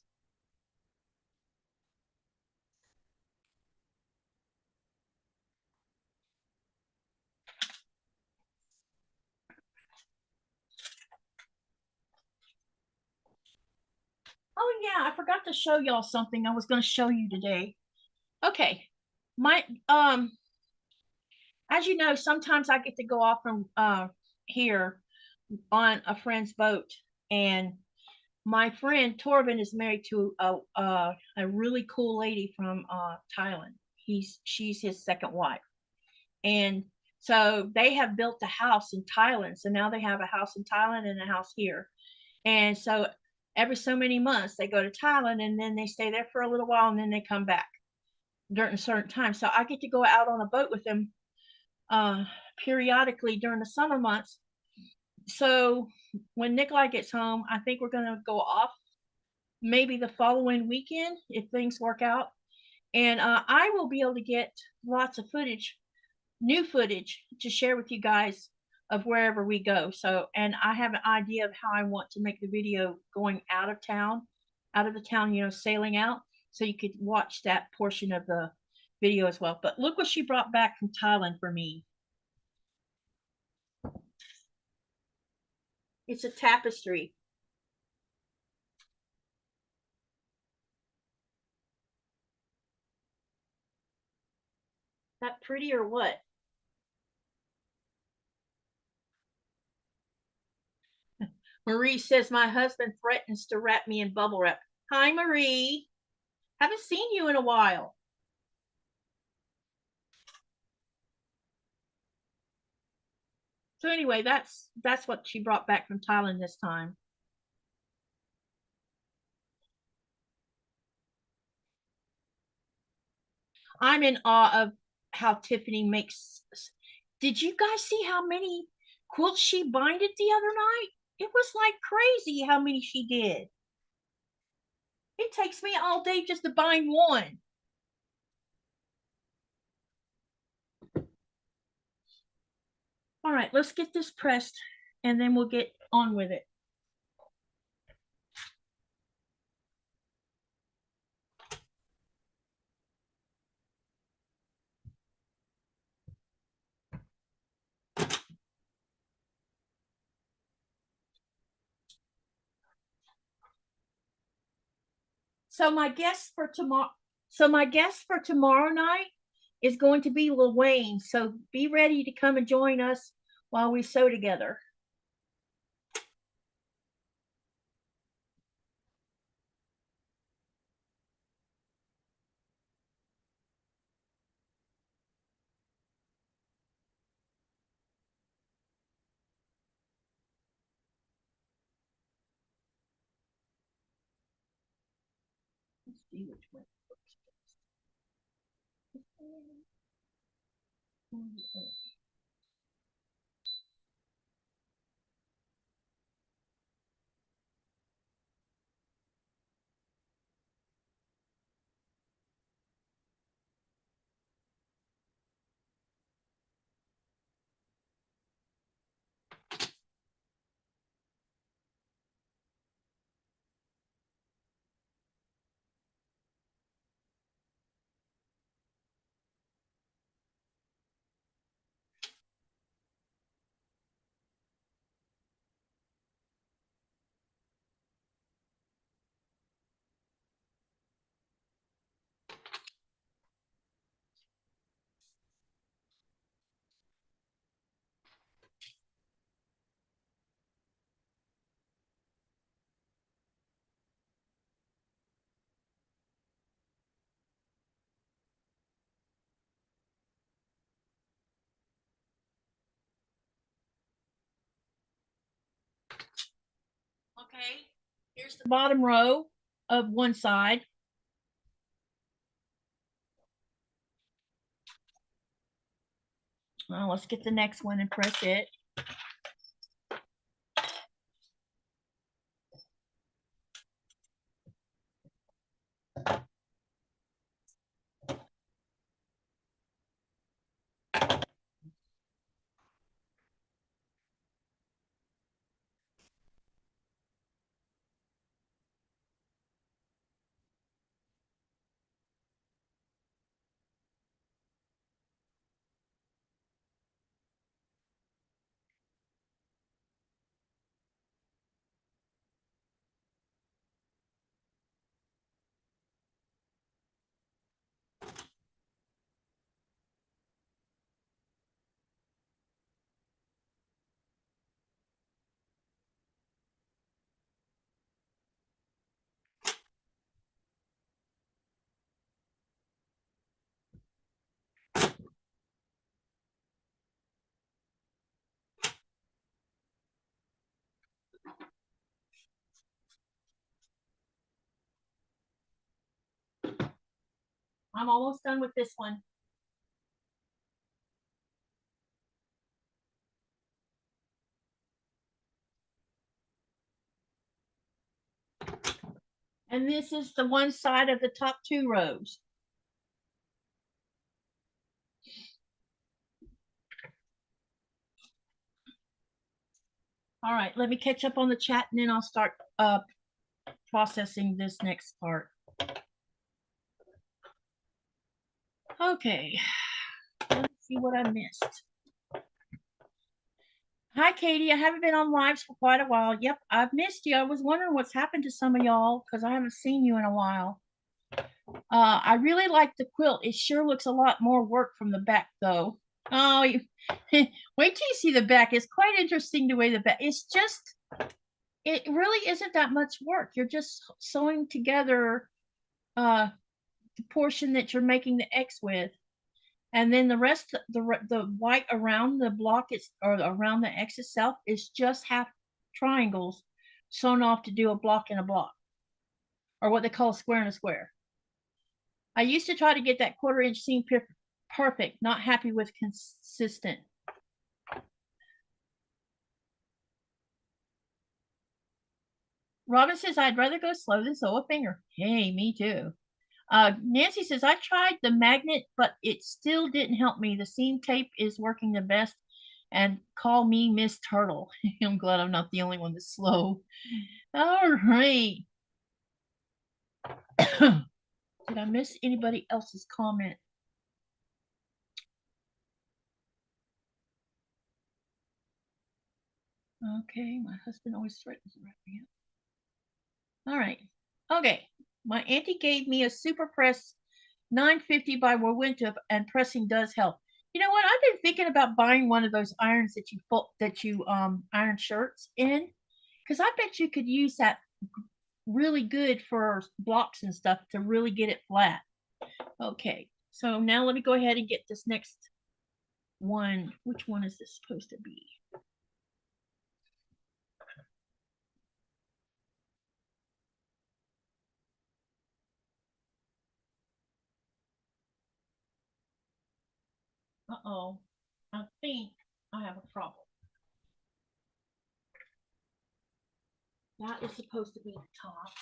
Oh yeah, I forgot to show y'all something I was going to show you today. Okay, my as you know, sometimes I get to go off from here on a friend's boat, and my friend Torben is married to a really cool lady from Thailand, She's his second wife. And so they have built a house in Thailand. So now they have a house in Thailand and a house here. And so every so many months they go to Thailand and then they stay there for a little while and then they come back during certain times. So I get to go out on a boat with them periodically during the summer months. So when Nikolai gets home, I think we're going to go off maybe the following weekend if things work out. And I will be able to get lots of footage, new footage to share with you guys of wherever we go. So, and I have an idea of how I want to make the video going out of the town, you know, sailing out. So you could watch that portion of the video as well. But look what she brought back from Thailand for me. It's a tapestry. That pretty or what? Marie says my husband threatens to wrap me in bubble wrap. Hi, Marie. Haven't seen you in a while. So anyway, that's what she brought back from Thailand this time. I'm in awe of how Tiffany makes. Did you guys see how many quilts she binded the other night? It was like crazy how many she did. It takes me all day just to bind one. All right, let's get this pressed and then we'll get on with it. So my guest for tomorrow night is going to be Lil Wayne. So be ready to come and join us while we sew together. Let's see which one works best. Okay, here's the bottom row of one side. Now let's get the next one and press it. I'm almost done with this one. And this is the one side of the top 2 rows. All right, let me catch up on the chat and then I'll start processing this next part. Okay, let's see what I missed. Hi, Katie. I haven't been on lives for quite a while. Yep, I've missed you. I was wondering what's happened to some of y'all because I haven't seen you in a while. I really like the quilt. It sure looks a lot more work from the back, though. Oh, you, wait till you see the back. It's quite interesting the way the back. It's just, it really isn't that much work. You're just sewing together the portion that you're making the X with. And then the rest, the white around the block is, or around the X itself, is just half triangles sewn off to do a block and a block, or what they call a square and a square. I used to try to get that 1/4 inch seam perfect, not happy with consistent. Robin says, I'd rather go slow than sew a finger. Hey, me too. Nancy says, I tried the magnet, but it still didn't help me. The seam tape is working the best, and call me Miss Turtle. I'm glad I'm not the only one that's slow. All right. Did I miss anybody else's comment? Okay, my husband always threatens to wrap me up. All right. Okay. My auntie gave me a super press 950 by Wawinta, and pressing does help. You know what? I've been thinking about buying one of those irons that you iron shirts in, because I bet you could use that really good for blocks and stuff to really get it flat. Okay, so now let me go ahead and get this next one. Which one is this supposed to be? Uh-oh, I think I have a problem. That is supposed to be the top.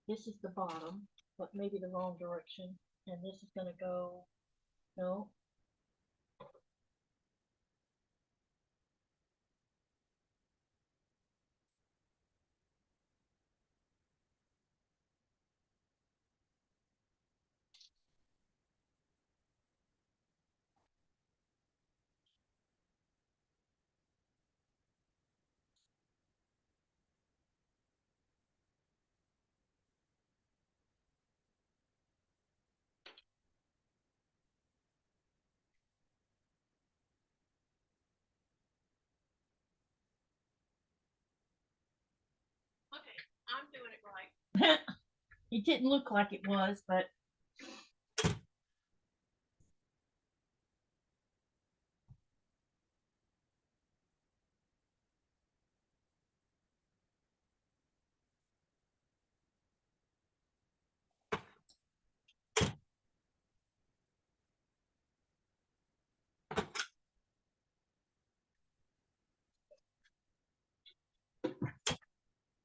This is the bottom, but maybe the wrong direction. And this is going to go, no. Okay, I'm doing it right. It didn't look like it was, but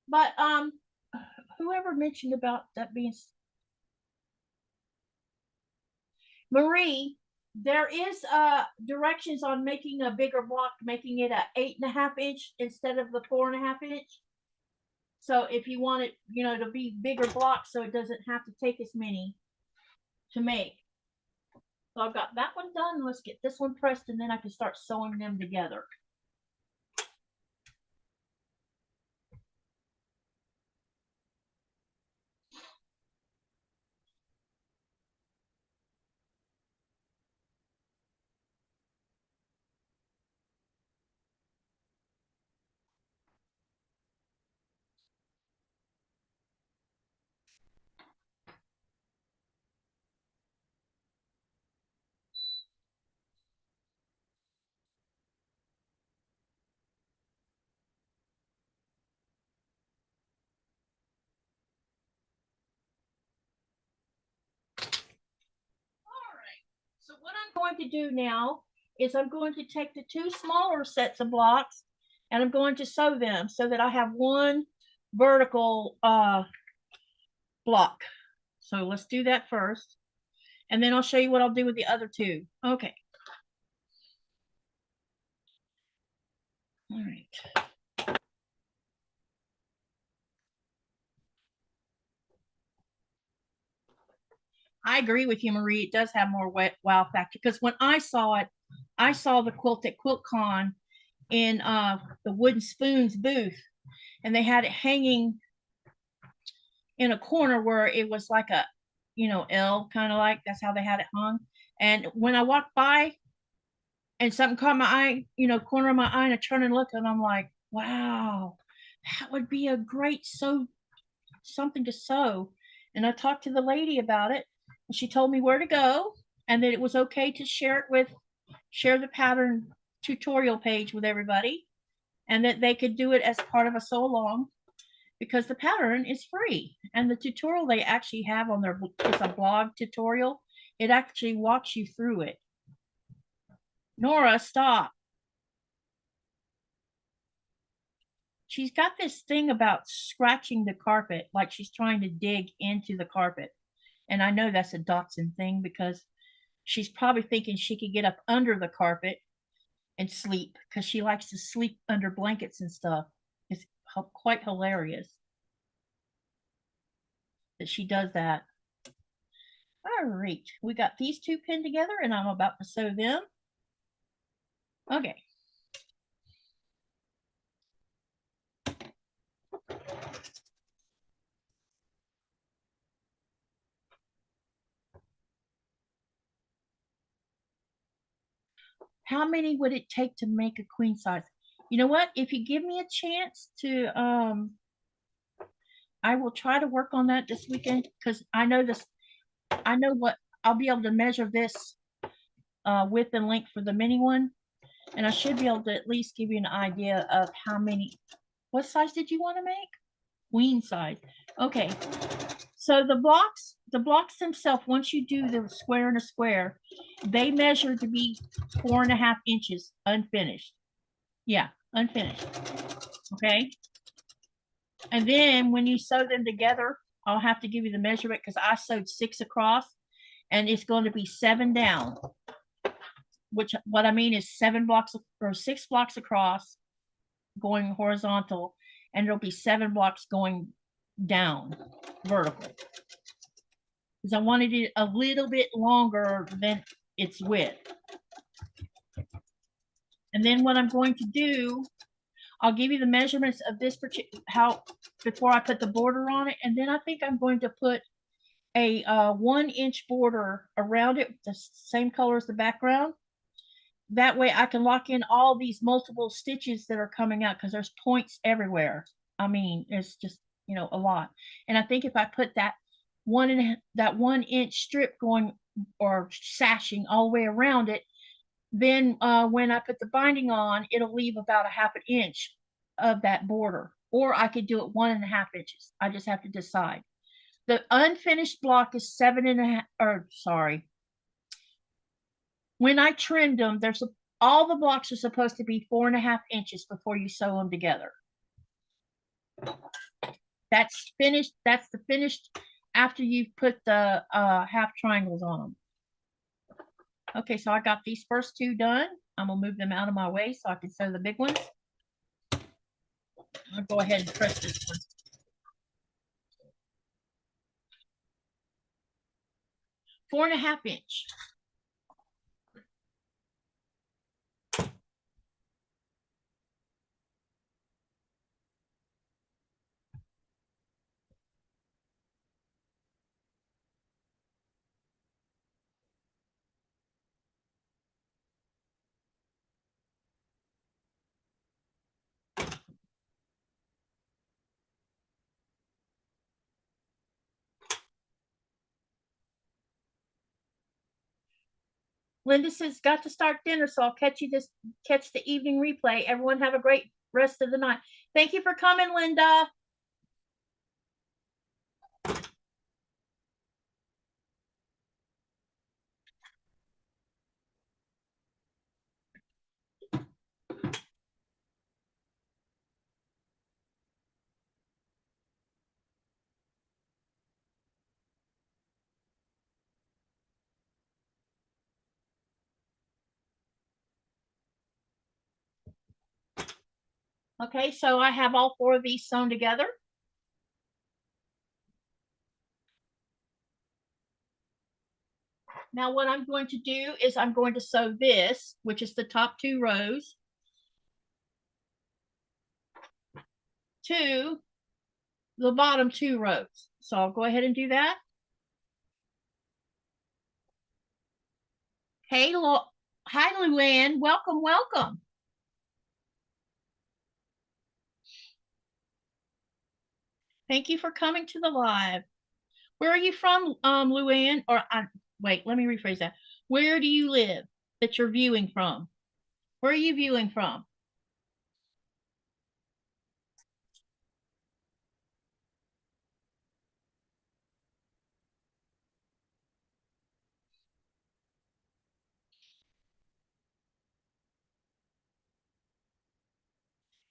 but whoever mentioned about that being Marie, there is directions on making a bigger block, making it a 8.5 inch instead of the 4.5 inch. So if you want it, to be bigger blocks, so it doesn't have to take as many to make. So I've got that one done. Let's get this one pressed, and then I can start sewing them together. going to do now is I'm going to take the two smaller sets of blocks and I'm going to sew them so that I have one vertical block. So let's do that first. And then I'll show you what I'll do with the other two. Okay. All right. I agree with you, Marie. It does have more wow factor because when I saw it, I saw the quilt at QuiltCon in the Wooden Spoons booth, and they had it hanging in a corner where it was like a, L, kind of like that's how they had it hung. And when I walked by and something caught my eye, corner of my eye, and I turned and looked, and I'm like, wow, that would be a great something to sew. And I talked to the lady about it, and she told me where to go, and that it was okay to share the pattern tutorial page with everybody, and that they could do it as part of a sew along because the pattern is free. And the tutorial they actually have on their, it's a blog tutorial. It actually walks you through it. Nora, stop. She's got this thing about scratching the carpet, like she's trying to dig into the carpet. And I know that's a Dotson thing because she's probably thinking she could get up under the carpet and sleep because she likes to sleep under blankets and stuff. It's quite hilarious that she does that. All right, we got these two pinned together and I'm about to sew them. Okay. How many would it take to make a queen size? You know what? If you give me a chance to, I will try to work on that this weekend because I know what I'll be able to measure this width and length for the mini one. And I should be able to at least give you an idea of how many, what size did you want to make? Queen size. Okay. So the blocks themselves, once you do the square and a square, they measure to be 4.5 inches unfinished. Yeah, unfinished. Okay. And then when you sew them together, I'll have to give you the measurement because I sewed 6 across and it's going to be 7 down, which what I mean is 7 blocks or 6 blocks across going horizontal, and there'll be 7 blocks going down vertical because I wanted it a little bit longer than its width. And then what I'm going to do, I'll give you the measurements of this particular, before I put the border on it. And then I think I'm going to put a 1-inch border around it, the same color as the background. That way I can lock in all these multiple stitches that are coming out because there's points everywhere. I mean, it's just, a lot. And I think if I put that 1-inch strip going or sashing all the way around it, then when I put the binding on, it'll leave about 1/2 inch of that border. Or I could do it 1.5 inches. I just have to decide. The unfinished block is 7.5, or sorry. When I trimmed them, all the blocks are supposed to be 4.5 inches before you sew them together. That's finished. That's the finished after you've put the half triangles on them. Okay, so I got these first 2 done. I'm gonna move them out of my way so I can sew the big ones. I'll go ahead and press this one. 4.5 inch. Linda says, got to start dinner, so I'll catch the evening replay. Everyone have a great rest of the night. Thank you for coming, Linda. Okay, so I have all 4 of these sewn together. Now what I'm going to do is I'm going to sew this, which is the top 2 rows, to the bottom 2 rows. So I'll go ahead and do that. Hey, hi, Luann. Welcome, welcome. Thank you for coming to the live. Where are you from, Luann? Or wait, let me rephrase that. Where do you live that you're viewing from? Where are you viewing from?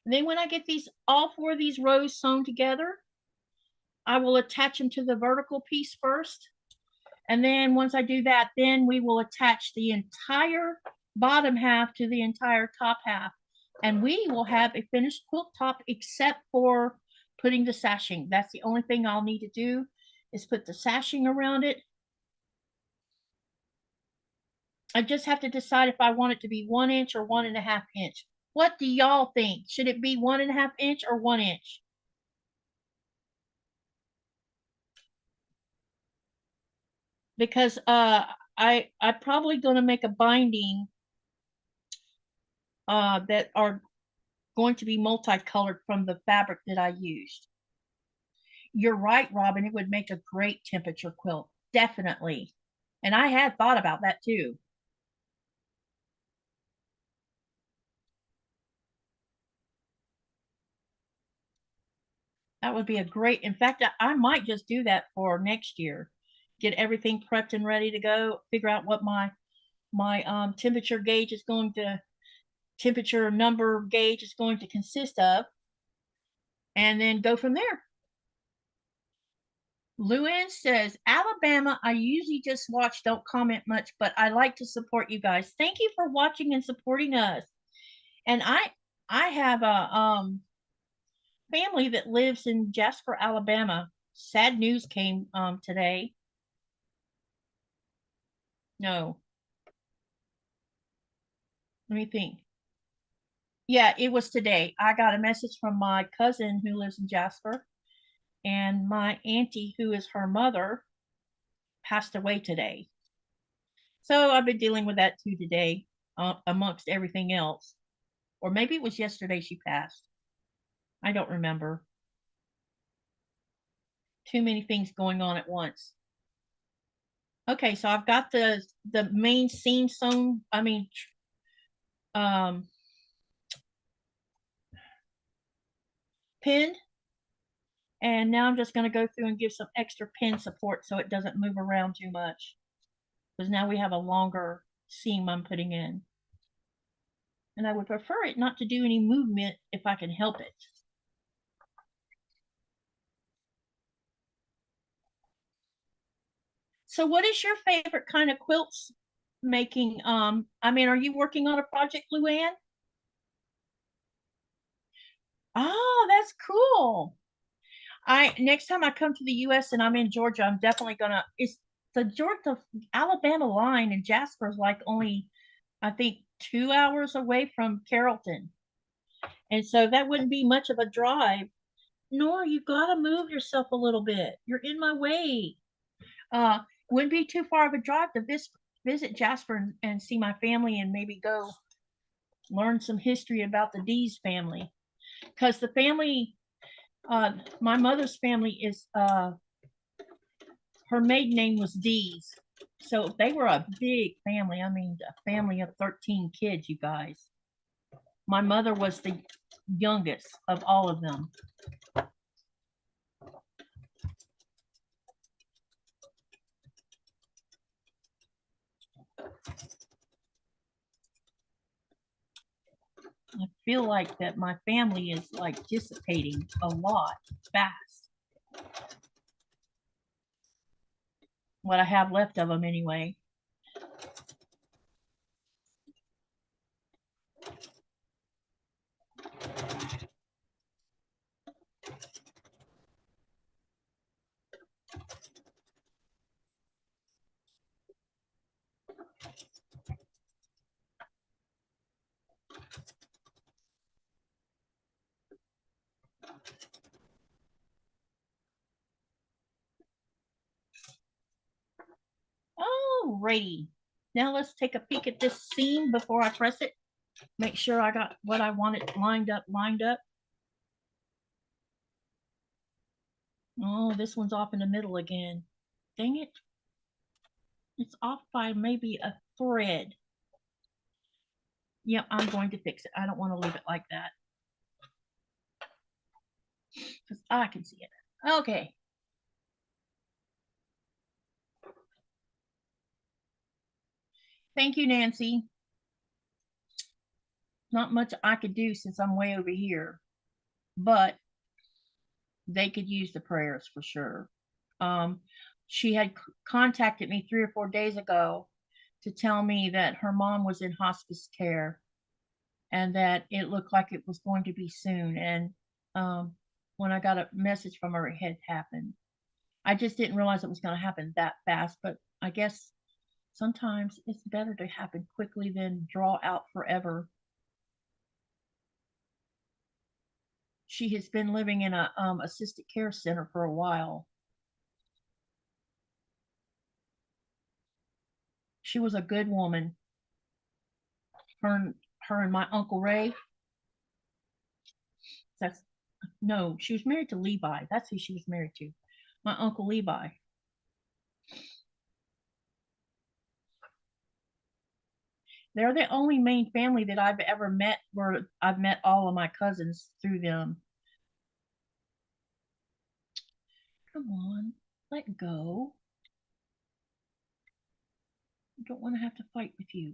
And then when I get these all 4 of these rows sewn together, I will attach them to the vertical piece first. And then once I do that, then we will attach the entire bottom half to the entire top half. And we will have a finished quilt top except for putting the sashing. That's the only thing I'll need to do is put the sashing around it. I just have to decide if I want it to be 1 inch or 1.5 inch. What do y'all think? Should it be 1.5 inch or 1 inch? Because I'm probably going to make a binding that are going to be multicolored from the fabric that I used. You're right, Robin. It would make a great temperature quilt. Definitely. And I had thought about that too. That would be a great, in fact, I might just do that for next year. Get everything prepped and ready to go, figure out what my temperature gauge is going to, temperature number gauge is going to consist of, and then go from there. Luann says, Alabama, I usually just watch, don't comment much, but I like to support you guys. Thank you for watching and supporting us. And I have a family that lives in Jasper, Alabama. Sad news came today. No. Let me think. Yeah, it was today. I got a message from my cousin who lives in Jasper, and my auntie, who is her mother, passed away today. So I've been dealing with that too today, amongst everything else. Or maybe it was yesterday she passed. I don't remember. Too many things going on at once. Okay, so I've got the main seam sewn, um, pinned. And now I'm just going to go through and give some extra pin support so it doesn't move around too much. Because now we have a longer seam I'm putting in. And I would prefer it not to do any movement if I can help it. So what is your favorite kind of quilts making? Are you working on a project, Luann? Oh, that's cool. Next time I come to the US and I'm in Georgia, I'm definitely gonna, it's the Georgia Alabama line, and Jasper's like only, I think, 2 hours away from Carrollton. And so that wouldn't be much of a drive. Nor you gotta move yourself a little bit. You're in my way. Wouldn't be too far of a drive to visit Jasper and see my family and maybe go learn some history about the Dees family. Because the family, my mother's family is, her maiden name was Dees. So they were a big family. I mean, a family of 13 kids, you guys. My mother was the youngest of all of them. I feel like that my family is like dissipating a lot fast. What I have left of them anyway. Alrighty. Now let's take a peek at this seam before I press it. Make sure I got what I wanted lined up. Oh, this one's off in the middle again. Dang it. It's off by maybe a thread. Yep, I'm going to fix it. I don't want to leave it like that, because I can see it. Okay. Thank you, Nancy. Not much I could do since I'm way over here, but they could use the prayers for sure. She had contacted me 3 or 4 days ago to tell me that her mom was in hospice care and that it looked like it was going to be soon. And when I got a message from her, it had happened. I just didn't realize it was going to happen that fast, but I guess sometimes it's better to happen quickly than draw out forever. She has been living in a assisted care center for a while. She was a good woman. Her and my Uncle Ray. That's no, she was married to Levi. That's who she was married to. My Uncle Levi. They're the only main family that I've ever met where I've met all of my cousins through them. Come on, let go. I don't want to have to fight with you.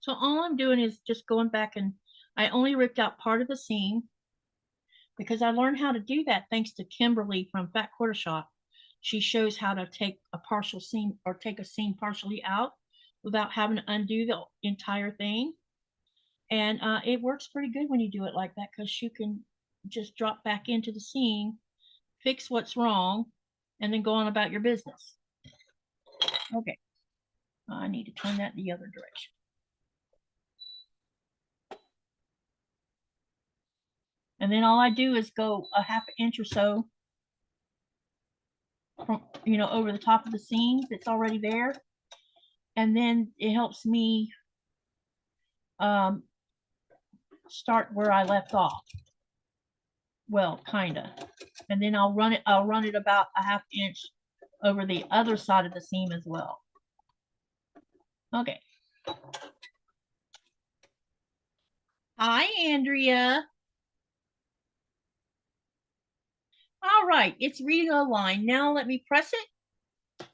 So all I'm doing is just going back, and I only ripped out part of the seam because I learned how to do that thanks to Kimberly from Qaqortoq. She shows how to take a partial seam or take a seam partially out without having to undo the entire thing. And it works pretty good when you do it like that, because you can just drop back into the seam, fix what's wrong, and then go on about your business. Okay, I need to turn that the other direction. And then all I do is go a half an inch or so from, over the top of the seam that's already there. And then it helps me start where I left off. Well, kinda. And then I'll run it about a half inch over the other side of the seam as well. Okay. Hi, Andrea. All right, it's reading a line. Now let me press it.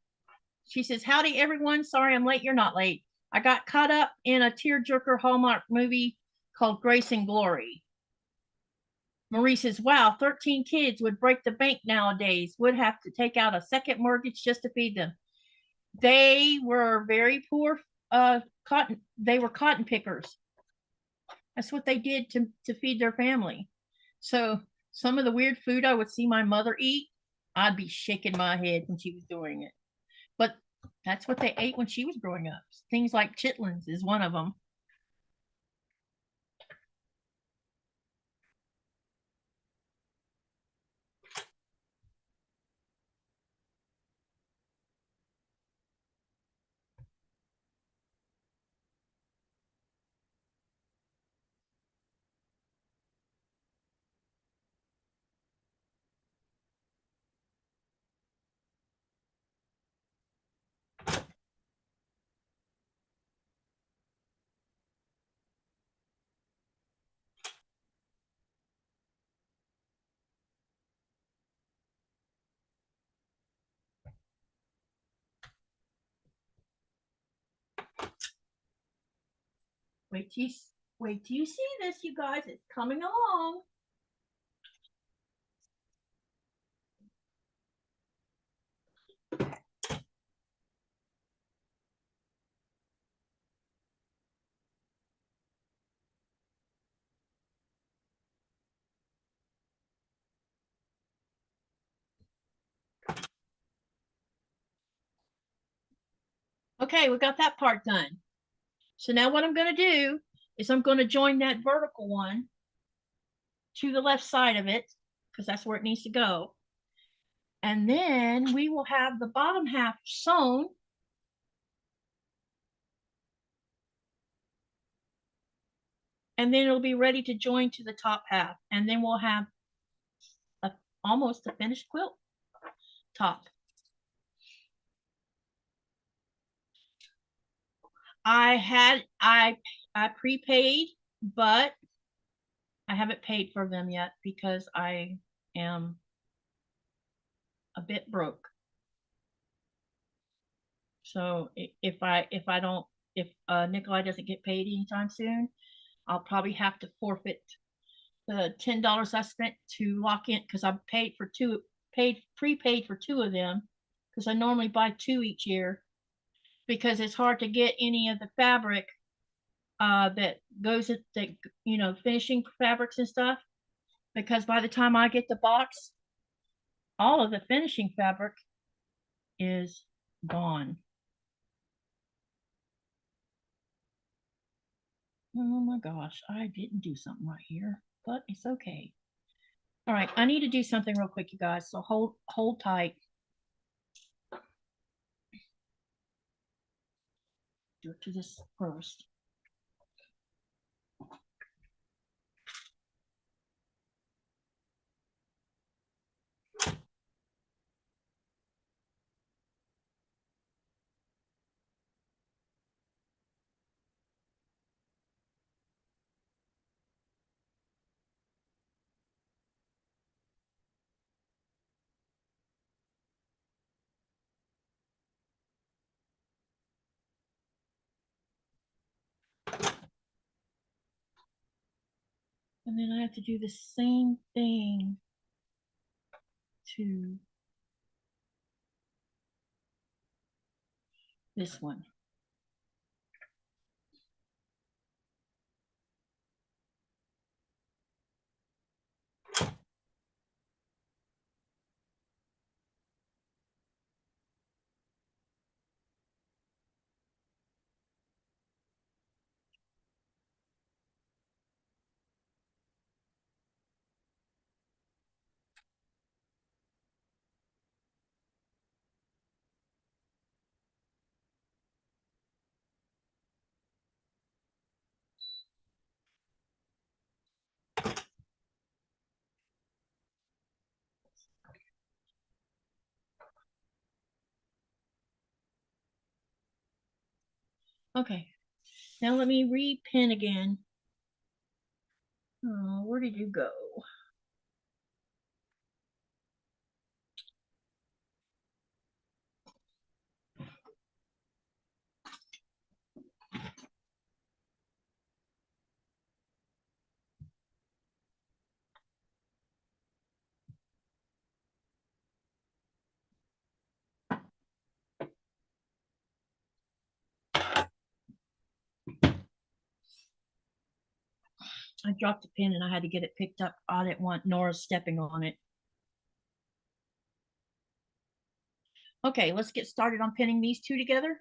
She says, howdy, everyone. Sorry I'm late. You're not late. I got caught up in a tearjerker Hallmark movie called Grace and Glory. Marie says, wow, 13 kids would break the bank nowadays. Would have to take out a second mortgage just to feed them. They were very poor cotton. They were cotton pickers. That's what they did to feed their family. So some of the weird food I would see my mother eat, I'd be shaking my head when she was doing it. But that's what they ate when she was growing up. Things like chitlins is one of them. Wait till you see this, you guys. It's coming along. Okay, we got that part done. So now what I'm going to do is I'm going to join that vertical one to the left side of it because that's where it needs to go. And then we will have the bottom half sewn. And then it'll be ready to join to the top half. And then we'll have almost a finished quilt top. I prepaid, but I haven't paid for them yet because I am a bit broke. So if Nikolai doesn't get paid anytime soon, I'll probably have to forfeit the $10 I spent to lock in because I prepaid for two of them because I normally buy two each year because it's hard to get any of the fabric that goes at the finishing fabrics and stuff because by the time I get the box, all of the finishing fabric is gone. Oh my gosh, I didn't do something right here, but it's okay. All right, I need to do something real quick, you guys, so hold tight. Do it to this first. And then I have to do the same thing to this one. Okay, now let me repin again. Oh, where did you go? I dropped the pin and I had to get it picked up. I didn't want Nora stepping on it. Okay, let's get started on pinning these two together.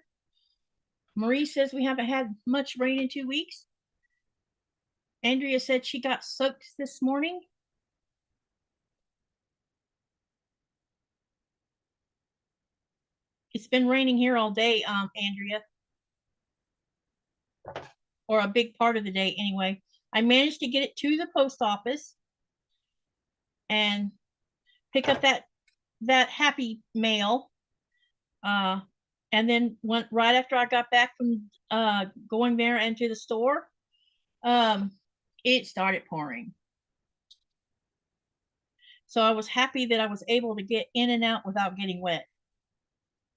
Marie says we haven't had much rain in 2 weeks. Andrea said she got soaked this morning. It's been raining here all day, Andrea. Or a big part of the day anyway. I managed to get it to the post office and pick up that happy mail. And then went right after I got back from going there and to the store, it started pouring. So I was happy that I was able to get in and out without getting wet.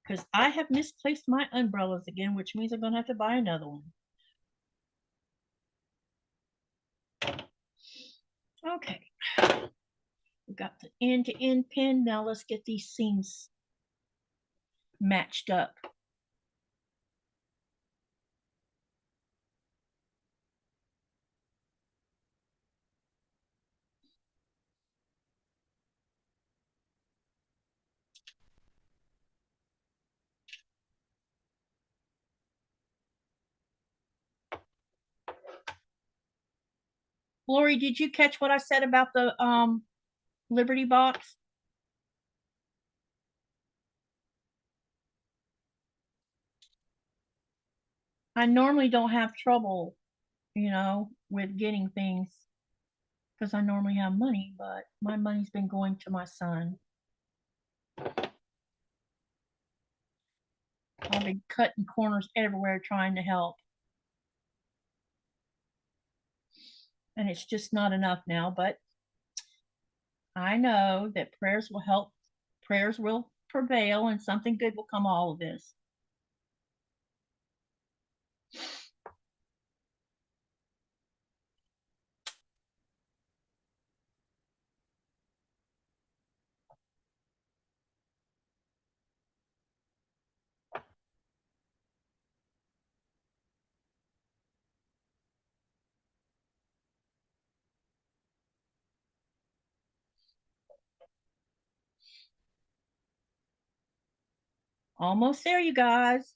Because I have misplaced my umbrellas again, which means I'm going to have to buy another one. Okay. We got the end-to-end pin. Now let's get these seams matched up. Lori, did you catch what I said about the Liberty box? I normally don't have trouble, with getting things because I normally have money, but my money's been going to my son. I've been cutting corners everywhere trying to help. And it's just not enough now, but I know that prayers will help, prayers will prevail, and something good will come all of this. Almost there, you guys.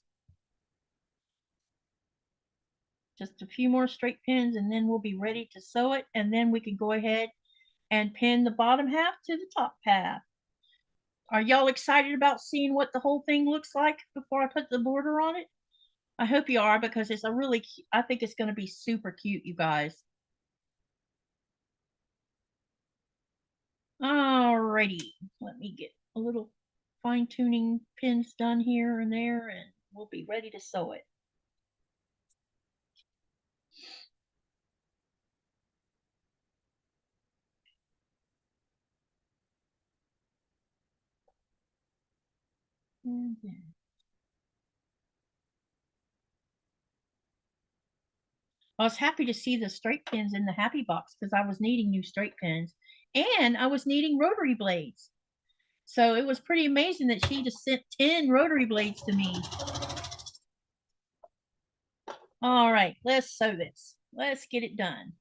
Just a few more straight pins and then we'll be ready to sew it, and then we can go ahead and pin the bottom half to the top half. Are y'all excited about seeing what the whole thing looks like before I put the border on it? I hope you are, because it's a really, I think it's going to be super cute, you guys. Alrighty, let me get a little fine tuning pins done here and there, and we'll be ready to sew it. And then I was happy to see the straight pins in the happy box because I was needing new straight pins and I was needing rotary blades. So it was pretty amazing that she just sent 10 rotary blades to me. All right, let's sew this. Let's get it done.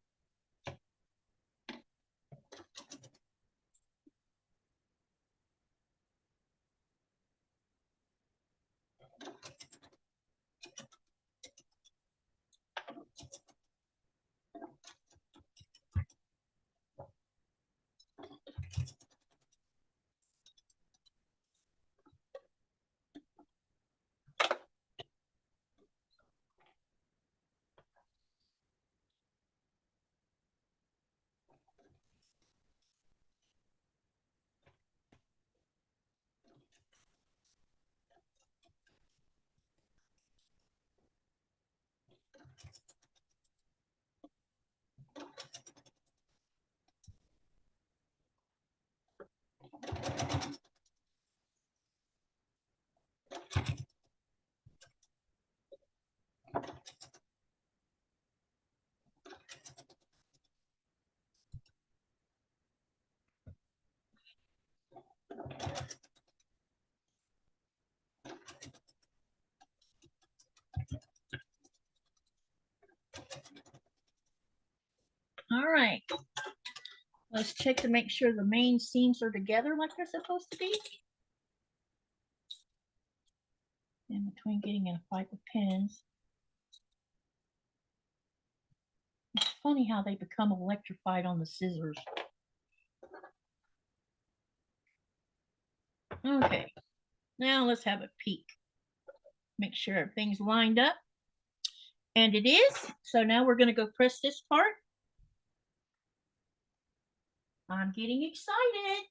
All right. Let's check to make sure the main seams are together like they're supposed to be. In between getting in a fight with pins. It's funny how they become electrified on the scissors. Okay, now let's have a peek. Make sure everything's lined up. And it is. So now we're going to go press this part. I'm getting excited.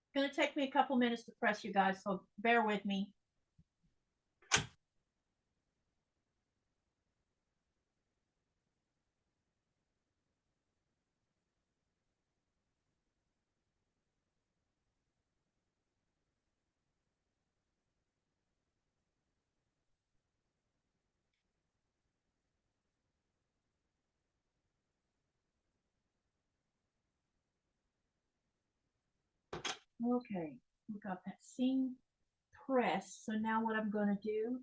It's going to take me a couple minutes to press, you guys, so bear with me. Okay, we got that seam pressed. So now what I'm going to do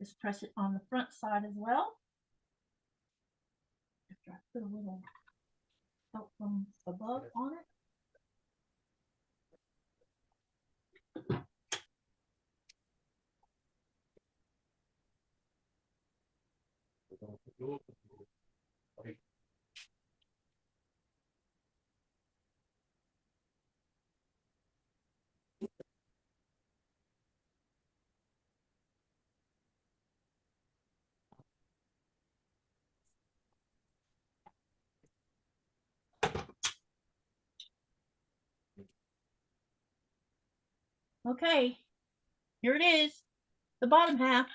is press it on the front side as well. After I put a little help from above on it. Okay, here it is, the bottom half.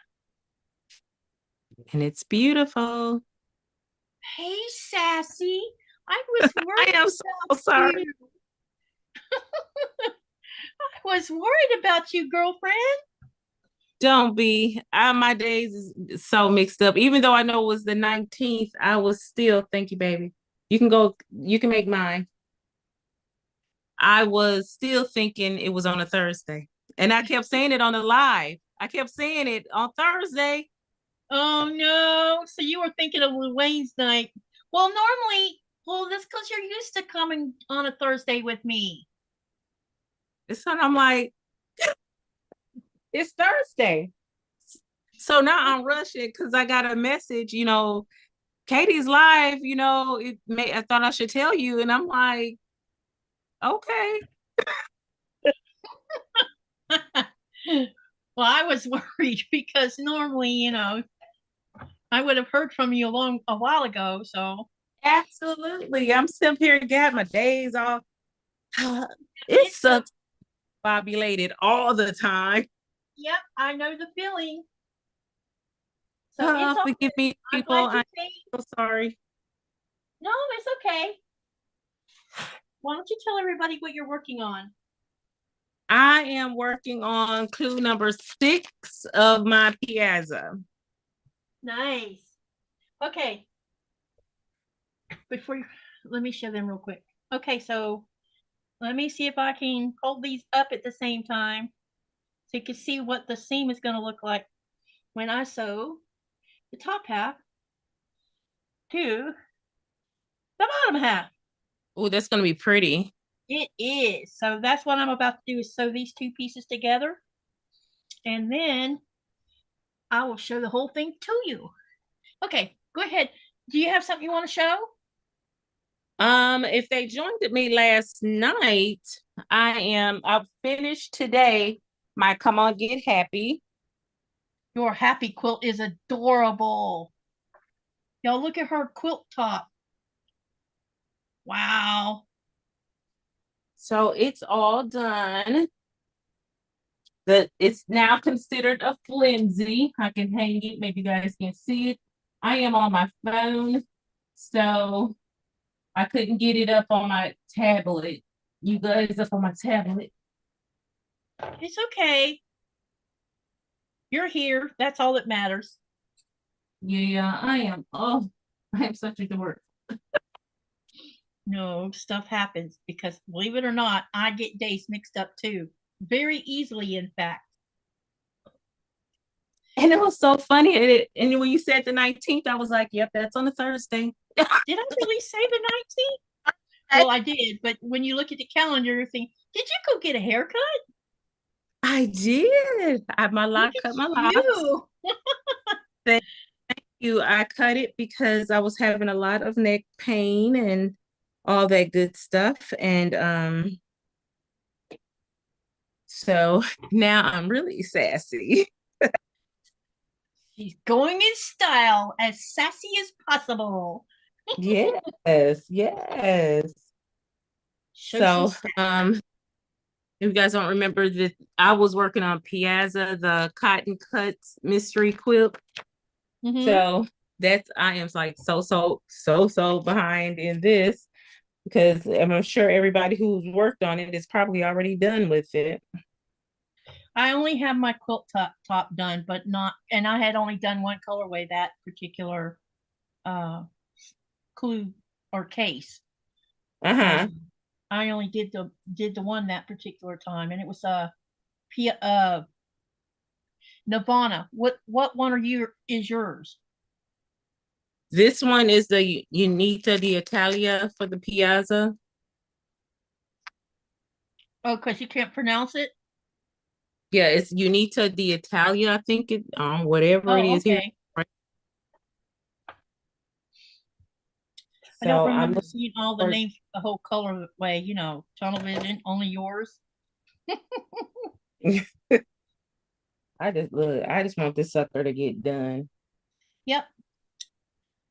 And it's beautiful. Hey, Sassy, I was worried. I am so sorry. I was worried about you, girlfriend. Don't be. My days is so mixed up. Even though I know it was the 19th, I was still, thank you, baby. You can go, you can make mine. I was still thinking it was on a Thursday. And I kept saying it on the live. I kept saying it on Thursday. Oh no. So you were thinking of Wayne's night. Well, normally, that's because you're used to coming on a Thursday with me. So I'm like, it's Thursday. So now I'm rushing because I got a message, Katie's live, I thought I should tell you. And I'm like, okay. Well, I was worried because normally, I would have heard from you a while ago. So Absolutely. I'm still here to get my days off. It sucks bobulated all the time. Yep, I know the feeling. So it's Forgive okay. me, I'm people. glad you I'm came. so sorry. No, it's okay. Why don't you tell everybody what you're working on? I am working on clue number 6 of my piazza. Nice. Okay. Let me show them real quick. Okay, so let me see if I can hold these up at the same time so you can see what the seam is going to look like when I sew the top half to the bottom half. Oh, that's going to be pretty. It is. So that's what I'm about to do is sew these two pieces together. And then I will show the whole thing to you. Okay, go ahead. Do you have something you want to show? If they joined me last night, I've finished today my Come On Get Happy. Your happy quilt is adorable. Y'all look at her quilt top. Wow. So it's all done. It's now considered a flimsy. I can hang it. Maybe you guys can see it. I am on my phone, so I couldn't get it up on my tablet. You guys up on my tablet. It's okay. You're here. That's all that matters. Yeah, I am. Oh, I am such a dork. No, stuff happens because believe it or not, I get days mixed up too. Very easily, in fact. And it was so funny. And when you said the 19th, I was like, yep, that's on a Thursday. Did I really say the 19th? Well, I did, but when you look at the calendar, you're thinking, did you go get a haircut? I did. My lock cut my locks. You. Thank you. I cut it because I was having a lot of neck pain and all that good stuff. And so now I'm really sassy. She's going in style, as sassy as possible. Yes, yes. So if you guys don't remember that I was working on Piazza, the cotton cuts mystery quilt. So I am like so behind in this because I'm sure everybody who's worked on it is probably already done with it. I only have my quilt top done, but not, and I had only done one colorway, that particular clue or case. Uh-huh. I only did the one that particular time, and it was Nirvana. What one is yours? This one is the Unita d'Italia for the Piazza. Oh, because you can't pronounce it? Yeah, it's Unita d'Italia, I think it whatever it Oh, is here. okay. I don't So I'm remember seeing all the names the whole color way, tunnel vision, only yours. I just want this sucker to get done. Yep.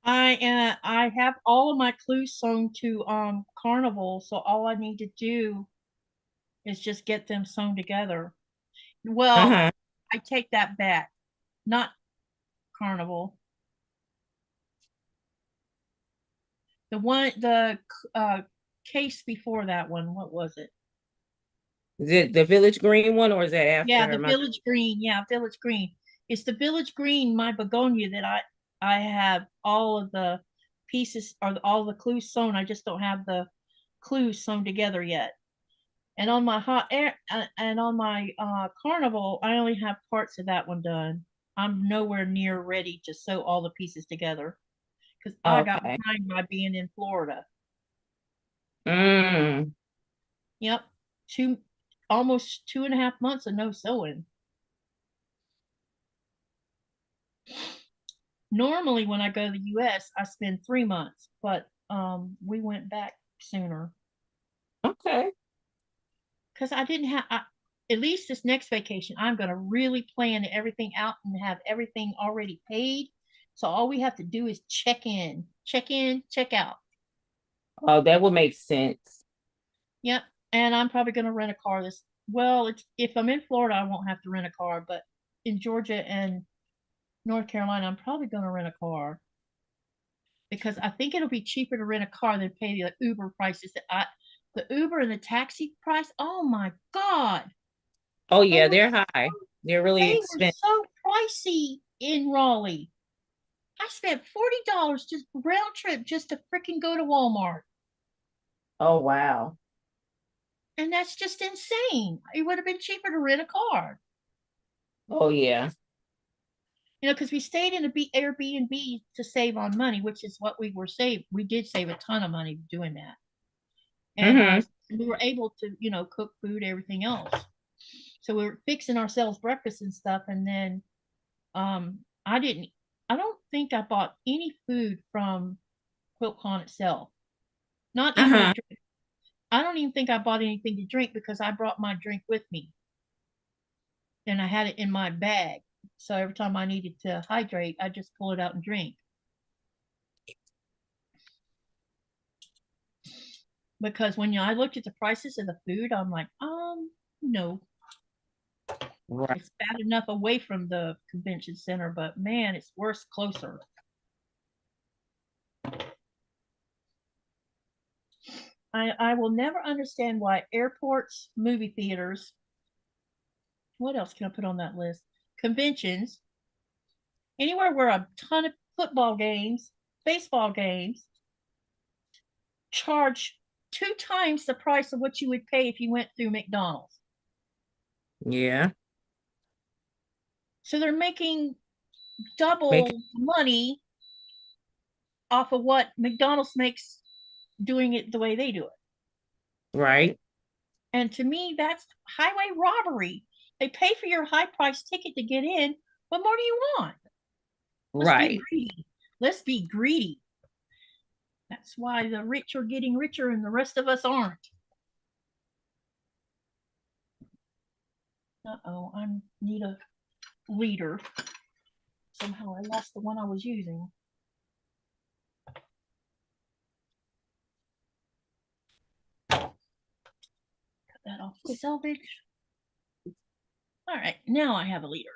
I have all of my clues sewn to Carnival, so all I need to do is just get them sewn together. Well, I take that back. Not Carnival. The case before that one, what was it? Is it the Village Green one, or is that after? Yeah, the Village Green. Yeah, Village Green. It's the Village Green, my begonia, that I have all of the pieces or all the clues sewn. I just don't have the clues sewn together yet. And on my hot air and on my Carnival, I only have parts of that one done. I'm nowhere near ready to sew all the pieces together because I got behind by being in Florida. Yep, almost 2.5 months of no sewing. Normally, when I go to the U.S., I spend 3 months, but we went back sooner. Okay. Because I didn't have, at least this next vacation, I'm going to really plan everything out and have everything already paid. So all we have to do is check in, check out. Oh, that would make sense. Yep. And I'm probably going to rent a car if I'm in Florida, I won't have to rent a car, but in Georgia and North Carolina, I'm probably going to rent a car because I think it'll be cheaper to rent a car than pay the Uber prices the Uber and the taxi price. Oh my God. Oh yeah, they're high. They're really expensive. They were so pricey in Raleigh. I spent $40 just round trip just to freaking go to Walmart. Oh wow. And that's just insane. It would have been cheaper to rent a car. Oh yeah. Because we stayed in a Airbnb to save on money, which is what we were saved. We did save a ton of money doing that. And we were able to, cook food, everything else. So we were fixing ourselves breakfast and stuff. And then I don't think I bought any food from QuiltCon itself. Not even a drink. I don't even think I bought anything to drink because I brought my drink with me. And I had it in my bag. So every time I needed to hydrate, I just pull it out and drink. Because when I looked at the prices of the food, I'm like, no. Right. It's bad enough away from the convention center, but man, it's worse closer. I will never understand why airports, movie theaters, what else can I put on that list? Conventions, anywhere where a ton of football games, baseball games, charge 2 times the price of what you would pay if you went through McDonald's. Yeah. So they're making double money off of what McDonald's makes doing it the way they do it. Right. And to me, that's highway robbery. They pay for your high price ticket to get in. What more do you want? Let's be greedy. Let's be greedy. That's why the rich are getting richer and the rest of us aren't. Uh-oh, I need a leader. Somehow I lost the one I was using. Cut that off the selvage. All right, now I have a leader.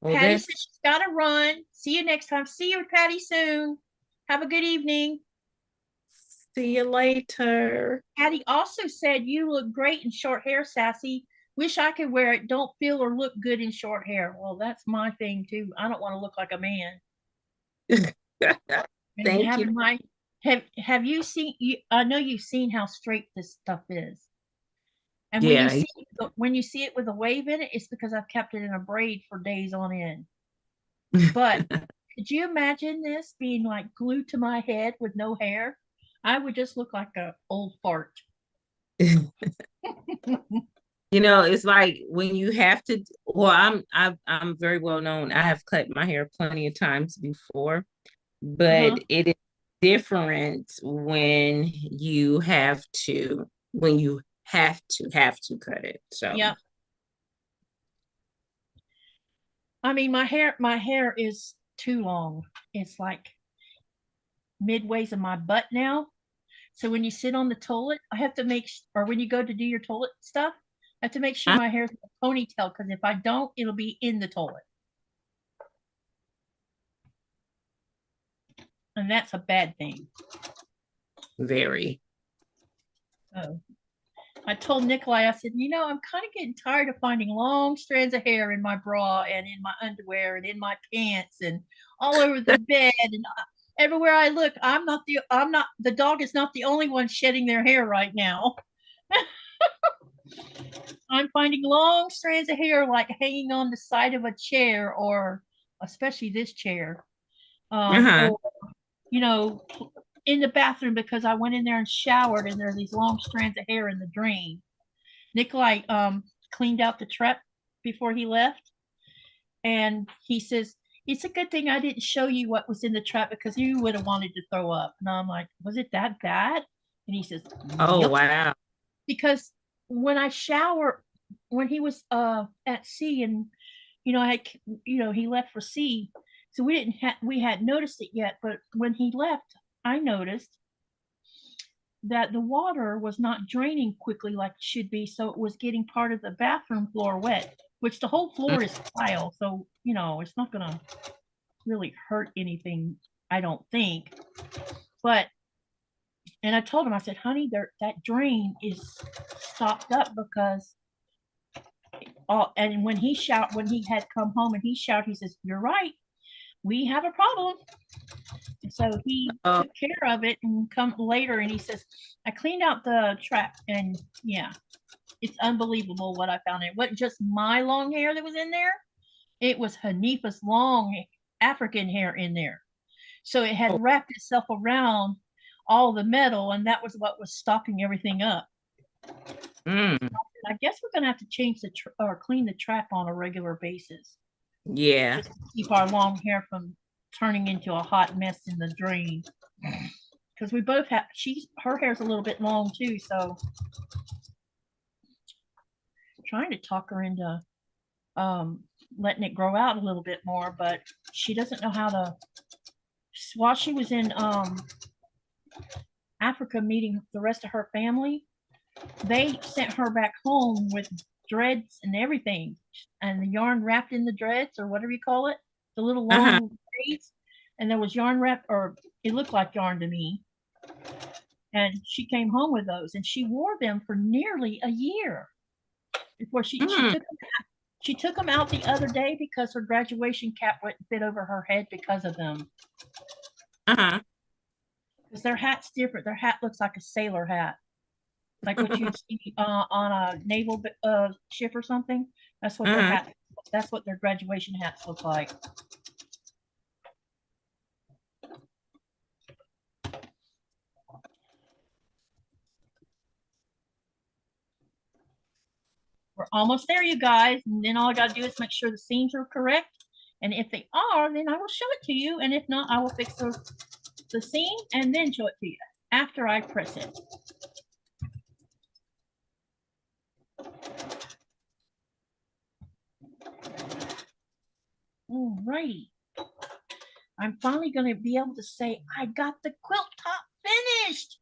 Well, Patty says she's got to run. See you next time. See you, Patty, soon. Have a good evening. See you later. Patty also said you look great in short hair, Sassy. Wish I could wear it. Don't feel or look good in short hair. Well, that's my thing too. I don't want to look like a man. And Thank you. having my have you seen you I know you've seen how straight this stuff is. And Yeah. when you see it with a wave in it, it's because I've kept it in a braid for days on end. But could you imagine this being like glued to my head with no hair? I would just look like a old fart. You know, it's like when you have to, well, I'm very well known. I have cut my hair plenty of times before, but Uh-huh. it is different when you have to, when you have to cut it. So, Yeah. I mean, my hair is too long. It's like midways of my butt now. So when you sit on the toilet, I have to or when you go to do your toilet stuff, I have to make sure I my hair's in a ponytail because if I don't, it'll be in the toilet. And that's a bad thing. very. So I told Nikolai, I said, I'm kind of getting tired of finding long strands of hair in my bra and in my underwear and in my pants and all over the bed and everywhere I look. The dog is not the only one shedding their hair right now. I'm finding long strands of hair like hanging on the side of a chair or especially this chair. Uh-huh. Or, you know, in the bathroom because I went in there and showered and there are these long strands of hair in the drain. Nikolai cleaned out the trap before he left, and he says, "It's a good thing I didn't show you what was in the trap because you would have wanted to throw up." And I'm like, "Was it that bad?" And he says, Oh, "Yep." wow. Because when I shower, when he was at sea, and he left for sea, so we hadn't noticed it yet. But when he left, I noticed that the water was not draining quickly like it should be, so it was getting part of the bathroom floor wet, which the whole floor is tile, so it's not gonna really hurt anything, I don't think. But and I told him, I said, honey, that drain is stopped up because and when he had come home and he shouted, he says, "You're right, we have a problem." And so he Oh, took care of it and come later and he says, "I cleaned out the trap and yeah, it's unbelievable what I found. It wasn't just my long hair that was in there. It was Hanifa's long African hair in there. So it had oh, wrapped itself around all the metal and that was what was stopping everything up. mm, I guess we're going to have to change or clean the trap on a regular basis yeah. just to keep our long hair from turning into a hot mess in the drain. Because we both have, her hair's a little bit long too, so trying to talk her into letting it grow out a little bit more, but she doesn't know how to. While she was in Africa meeting the rest of her family, they sent her back home with dreads and everything, and the yarn wrapped in the dreads or whatever you call it, the little Uh-huh. long braids, and there was yarn wrapped, or it looked like yarn to me. And she came home with those, and she wore them for nearly a year before Mm, she took them out the other day because her graduation cap wouldn't fit over her head because of them. uh-huh. Because their hat's different. Their hat looks like a sailor hat, like what you'd see on a naval ship or something. That's what their Uh-huh. hat. That's what their graduation hats look like. We're almost there, you guys. And then all I got to do is make sure the seams are correct. And if they are, then I will show it to you. And if not, I will fix the seam and then show it to you after I press it. Alrighty. I'm finally going to be able to say I got the quilt top finished.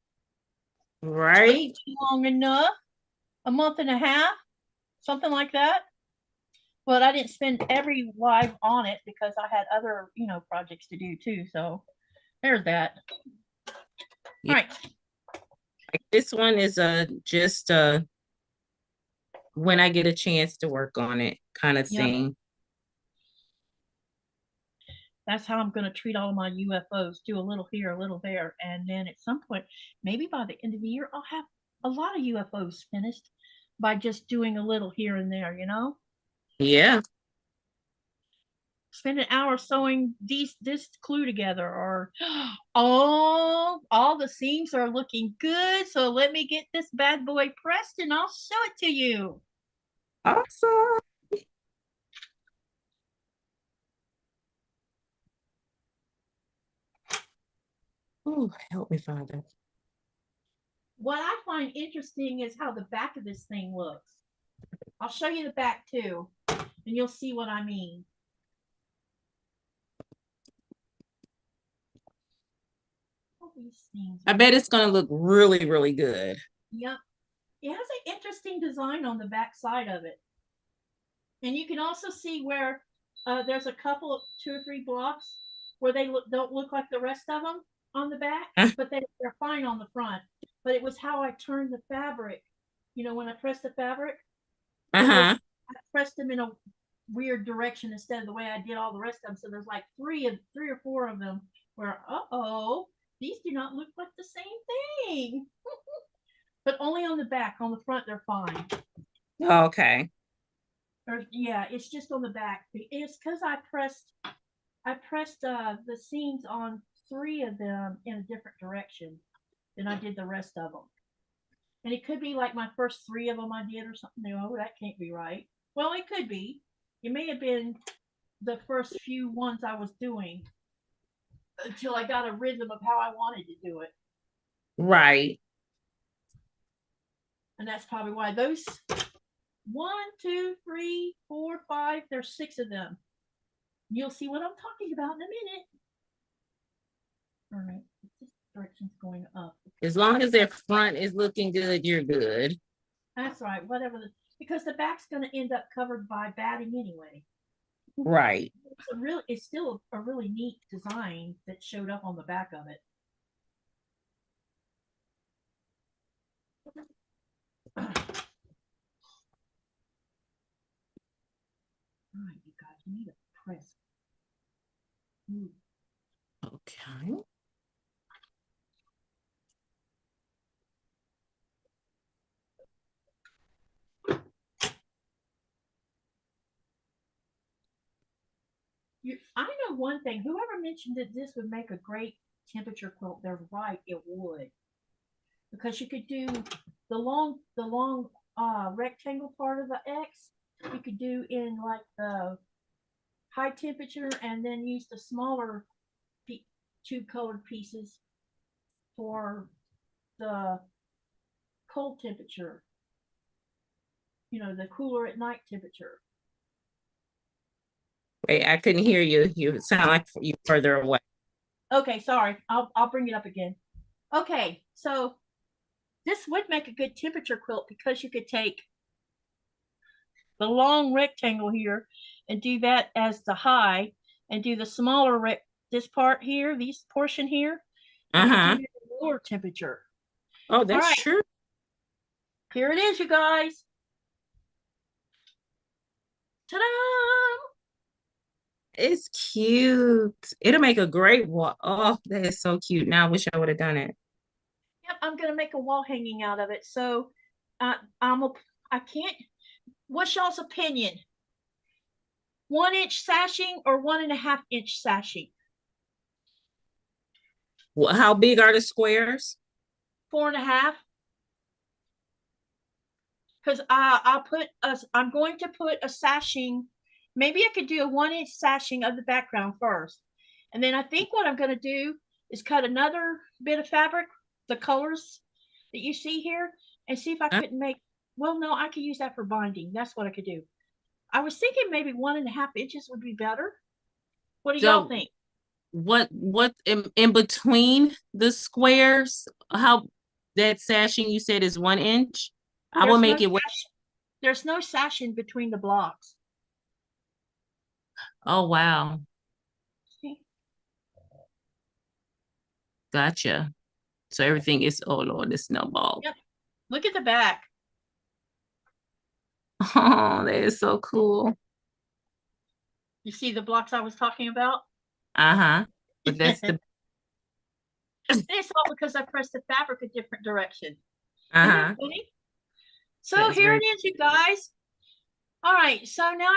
Right. Took long enough, a month and a half, something like that. But I didn't spend every live on it because I had other, projects to do too. So there's that. Yeah. All right. Like this one is just when I get a chance to work on it, kind of Yep. thing. That's how I'm going to treat all of my UFOs. Do a little here, a little there, and then at some point, maybe by the end of the year, I'll have a lot of UFOs finished by just doing a little here and there. Yeah. Spend an hour sewing this clue together, or oh, all the seams are looking good. So let me get this bad boy pressed, and I'll show it to you. Awesome. Oh, help me, Father. What I find interesting is how the back of this thing looks. I'll show you the back too, and you'll see what I mean. I bet it's gonna look really, really good. Yep. It has an interesting design on the back side of it. And you can also see where there's a couple, 2 or 3 blocks where they don't look like the rest of them on the back, but they're fine on the front. But it was how I turned the fabric. When I pressed the fabric, I pressed them in a weird direction instead of the way I did all the rest of them. So there's like 3 or 4 of them where, these do not look like the same thing. But only on the back. On the front, they're fine. Okay. Yeah, it's just on the back. It's because I pressed the seams on 3 of them in a different direction than I did the rest of them. And it could be like my first 3 of them I did or something. Oh, that can't be right. Well, it could be. It may have been the first few ones I was doing until I got a rhythm of how I wanted to do it. Right. And that's probably why those 1, 2, 3, 4, 5, there's 6 of them. You'll see what I'm talking about in a minute. All right, this direction's going up. As long as their front is looking good, you're good. That's right, because the back's going to end up covered by batting anyway. Right. It's still a really neat design that showed up on the back of it. All right, you guys, you need a press. Okay. I know one thing. Whoever mentioned that this would make a great temperature quilt, they're right. It would, because you could do the long rectangle part of the X. You could do in like the high temperature, and then use the smaller 2 colored pieces for the cold temperature. The cooler at night temperature. Wait, I couldn't hear you. You sound like you're further away. Okay, sorry. I'll bring it up again. Okay, so this would make a good temperature quilt because you could take the long rectangle here and do that as the high, and do the smaller this part here, this portion here, and do the lower temperature. Oh, that's true. Here it is, you guys. Ta-da! It's cute. It'll make a great wall. Oh, that is so cute. Now I wish I would have done it. Yep, I'm gonna make a wall hanging out of it. So I can't. What's y'all's opinion? 1-inch sashing or 1.5-inch sashing? How big are the squares? 4.5. Because I'm going to put a sashing. Maybe I could do a 1-inch sashing of the background first, and then I think what I'm going to do is cut another bit of fabric, the colors that you see here, and see if I couldn't make. Well, no, I could use that for binding. That's what I could do. I was thinking maybe 1.5 inches would be better. What do y'all think? What in between the squares? How that sashing you said is 1 inch? I will make it. There's no sashing between the blocks. Oh wow. Gotcha. So everything is, oh Lord, the snowball. Yep. Look at the back. Oh, that is so cool. You see the blocks I was talking about? Uh-huh. But that's the It's all because I pressed the fabric a different direction. Isn't uh-huh. that funny? So That's here very it is, you guys. All right, so now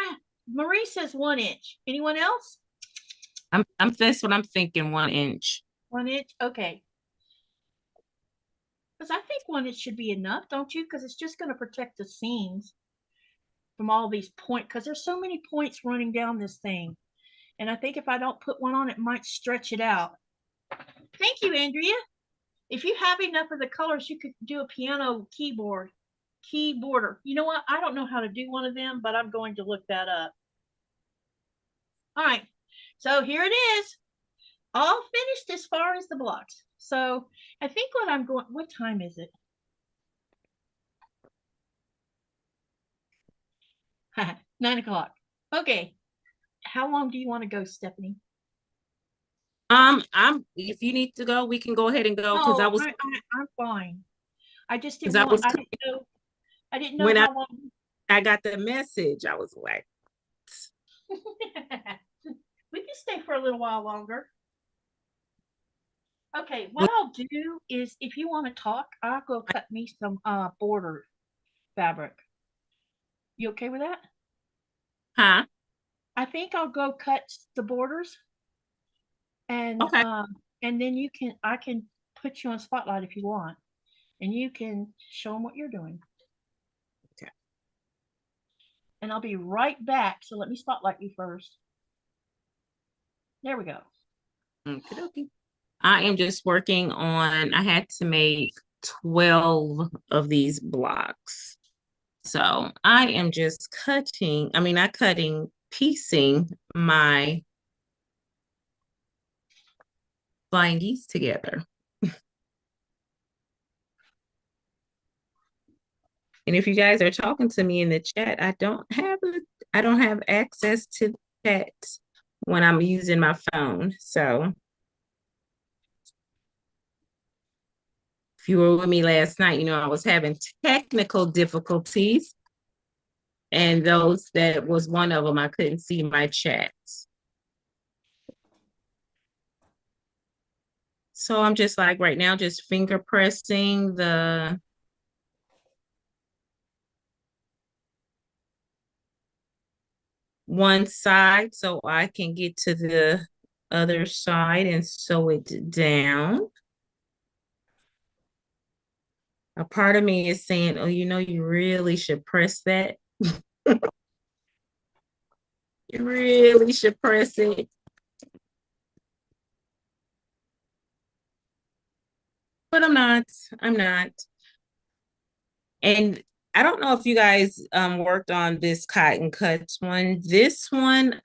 Marie says 1 inch. Anyone else? I'm that's what I'm thinking, 1 inch. 1 inch? Okay. Because I think 1 inch should be enough, don't you? Because it's just going to protect the seams from all these points, because there's so many points running down this thing. And I think if I don't put one on, it might stretch it out. Thank you, Andrea. If you have enough of the colors, you could do a piano keyboarder. You know what? I don't know how to do one of them, but I'm going to look that up. All right. So here it is. All finished as far as the blocks. So I think what time is it? 9 o'clock. Okay. How long do you want to go, Stephanie? If you need to go, we can go ahead and go because No, I'm fine. I just didn't I want, was I didn't know when how long. I got the message, I was like, We can stay for a little while longer. Okay, what what, I'll do is if you want to talk, I'll go cut me some border fabric. You okay with that? huh? I think I'll go cut the borders Okay. and then I can put you on spotlight if you want, and you can show them what you're doing. Okay. And I'll be right back. So let me spotlight you first. There we go. Okay. I am just working on, I had to make 12 of these blocks. So I am just not cutting, piecing my flying geese together. And if you guys are talking to me in the chat, I don't have access to chat when I'm using my phone. So if you were with me last night, I was having technical difficulties. And that was one of them. I couldn't see my chats. So I'm just like right now, just finger pressing the one side so I can get to the other side and sew it down. A part of me is saying, oh, you really should press that. You really should press it. But I'm not. And I don't know if you guys worked on this cotton cuts one. This one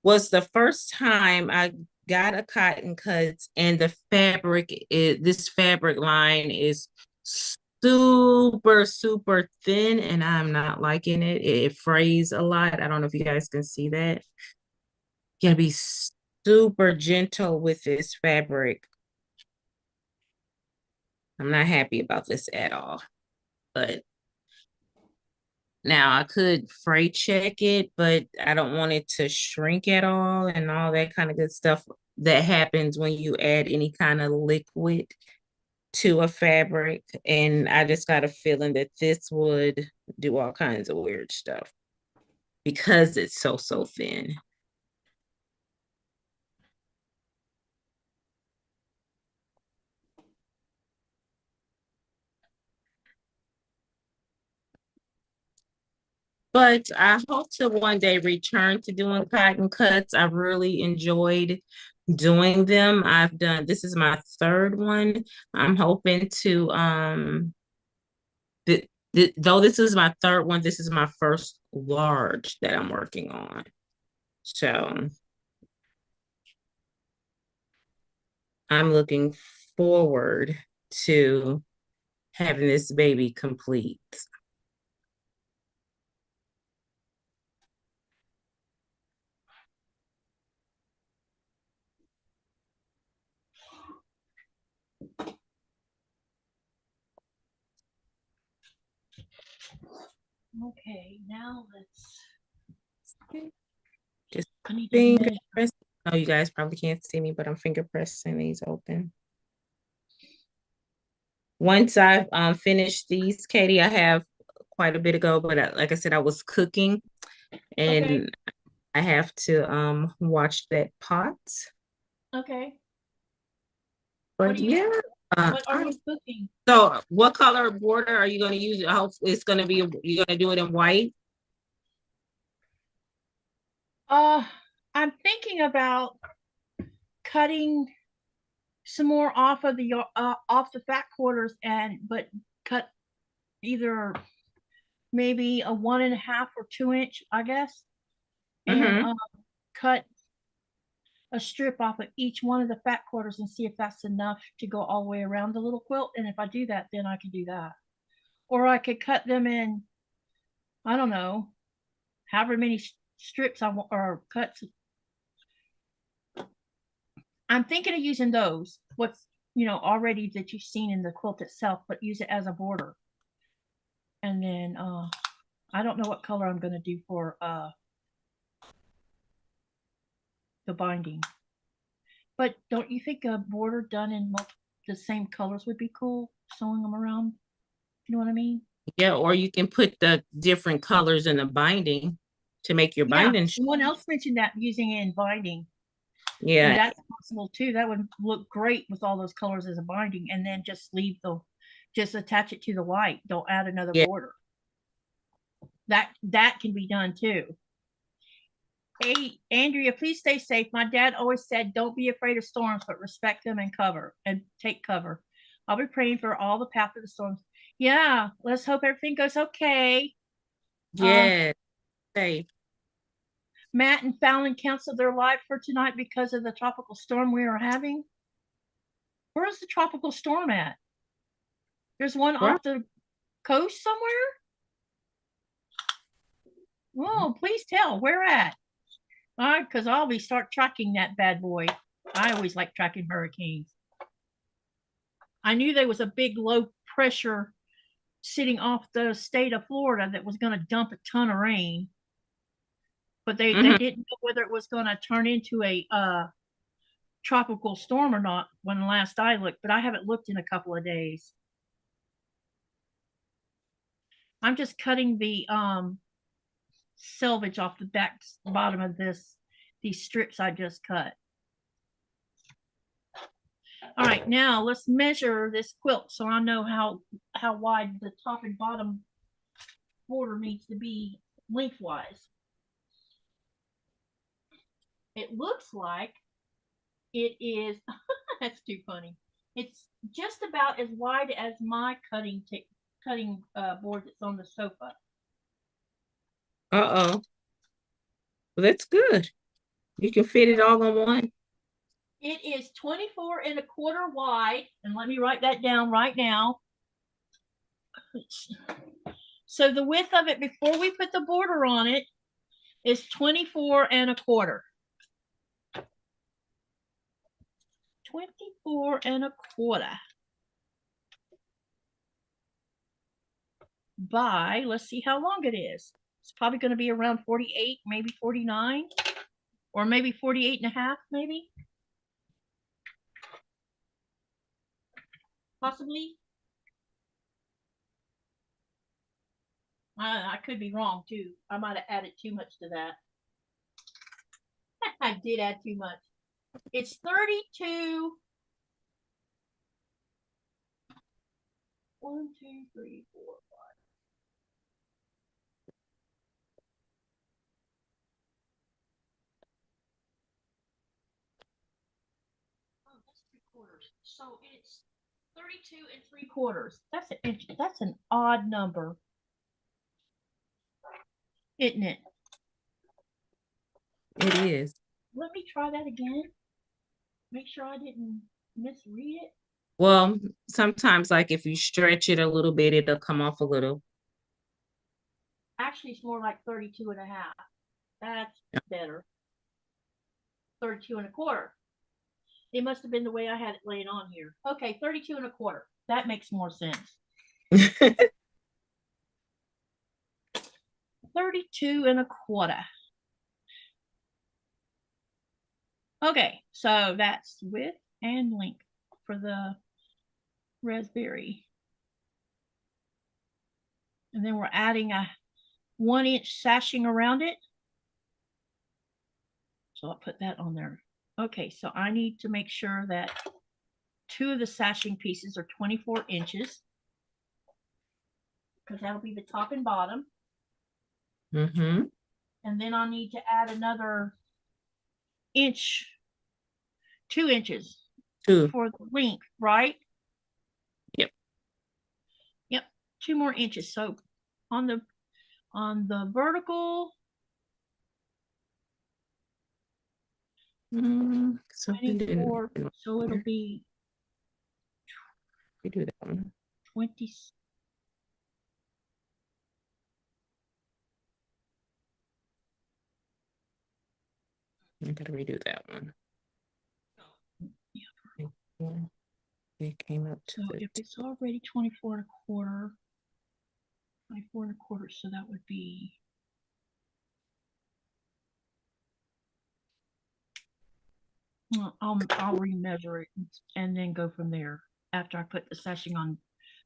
was the first time I got a cotton cuts, and this fabric line is super, super thin, and I'm not liking it. It frays a lot. I don't know if you guys can see that. You gotta be super gentle with this fabric. I'm not happy about this at all. But now I could fray check it, but I don't want it to shrink at all and all that kind of good stuff that happens when you add any kind of liquid to a fabric. And I just got a feeling that this would do all kinds of weird stuff because it's so, so thin. But I hope to one day return to doing cotton cuts. I really enjoyed doing them. This is my third one. I'm hoping to, though this is my third one, this is my first large that I'm working on. So I'm looking forward to having this baby complete. Okay, now let's. Just I need to finger measure. press. Oh, you guys probably can't see me, but I'm finger pressing these open. Once I've finished these, Katie, I have quite a bit ago, but like I said, I was cooking and Okay. I have to watch that pot. Okay. But yeah, What are you cooking? so what color border are you going to use? I hope it's going to be, you're going to do it in white. I'm thinking about cutting some more off of the fat quarters but cut either maybe a 1.5 or 2 inch, I guess, and cut a strip off of each one of the fat quarters and see if that's enough to go all the way around the little quilt. And if I do that, then I can do that. Or I could cut them in, I don't know, however many strips I want or cuts. I'm thinking of using those, what's, already that you've seen in the quilt itself, but use it as a border. And then I don't know what color I'm going to do for the binding. But don't you think a border done in the same colors would be cool, sewing them around? You know what I mean? Yeah, or you can put the different colors in the binding to make your Yeah, binding. someone else mentioned that using it in binding. And Yeah, that's possible too. That would look great with all those colors as a binding, and then just attach it to the white. Don't add another yeah. border. That can be done too. Hey, Andrea, please stay safe. My dad always said, don't be afraid of storms, but respect them and take cover. I'll be praying for all the path of the storms. Yeah, let's hope everything goes okay. Yeah. Safe. Matt and Fallon canceled their live for tonight because of the tropical storm we are having. Where's the tropical storm at? There's one off the coast somewhere? Oh, please tell. Where at? All right, because I'll start tracking that bad boy. I always like tracking hurricanes. I knew there was a big low pressure sitting off the state of Florida that was going to dump a ton of rain, but they didn't know whether it was going to turn into a tropical storm or not when last I looked, but I haven't looked in a couple of days. I'm just cutting the selvage off the bottom of these strips I just cut. All right, now let's measure this quilt so I know how wide the top and bottom border needs to be lengthwise. It looks like it is, that's too funny. It's just about as wide as my cutting board that's on the sofa. Uh-oh. Well, that's good. You can fit it all on one. It is 24.25 wide, and let me write that down right now. So the width of it before we put the border on it is 24.25. 24.25 by, let's see how long it is. It's probably going to be around 48, maybe 49, or maybe 48.5, maybe. Possibly. I could be wrong too. I might have added too much to that. I did add too much. It's 32. 1, 2, 3, 4, 5. Oh, that's 3/4. So it's 32 3/4. That's an odd number, isn't it? It is. Let me try that again. Make sure I didn't misread it. Well, sometimes like if you stretch it a little bit, it'll come off a little. Actually, it's more like 32.5. That's better. 32.25. It must have been the way I had it laying on here. Okay, 32.25. That makes more sense. 32 1/4. Okay, so that's width and length for the raspberry. And then we're adding a 1-inch sashing around it. So I'll put that on there. Okay, so I need to make sure that 2 of the sashing pieces are 24 inches. Because that'll be the top and bottom. Mm-hmm. And then I'll need to add another inch, 2 inches 2. for the length, right? Yep. Yep, 2 more inches. So on the vertical, So 24, so it'll be we do that one. 20. I gotta redo that one. It came up to so if it's already 24 1/4, 24 1/4, so that would be I'll remeasure it and then go from there after I put the sashing on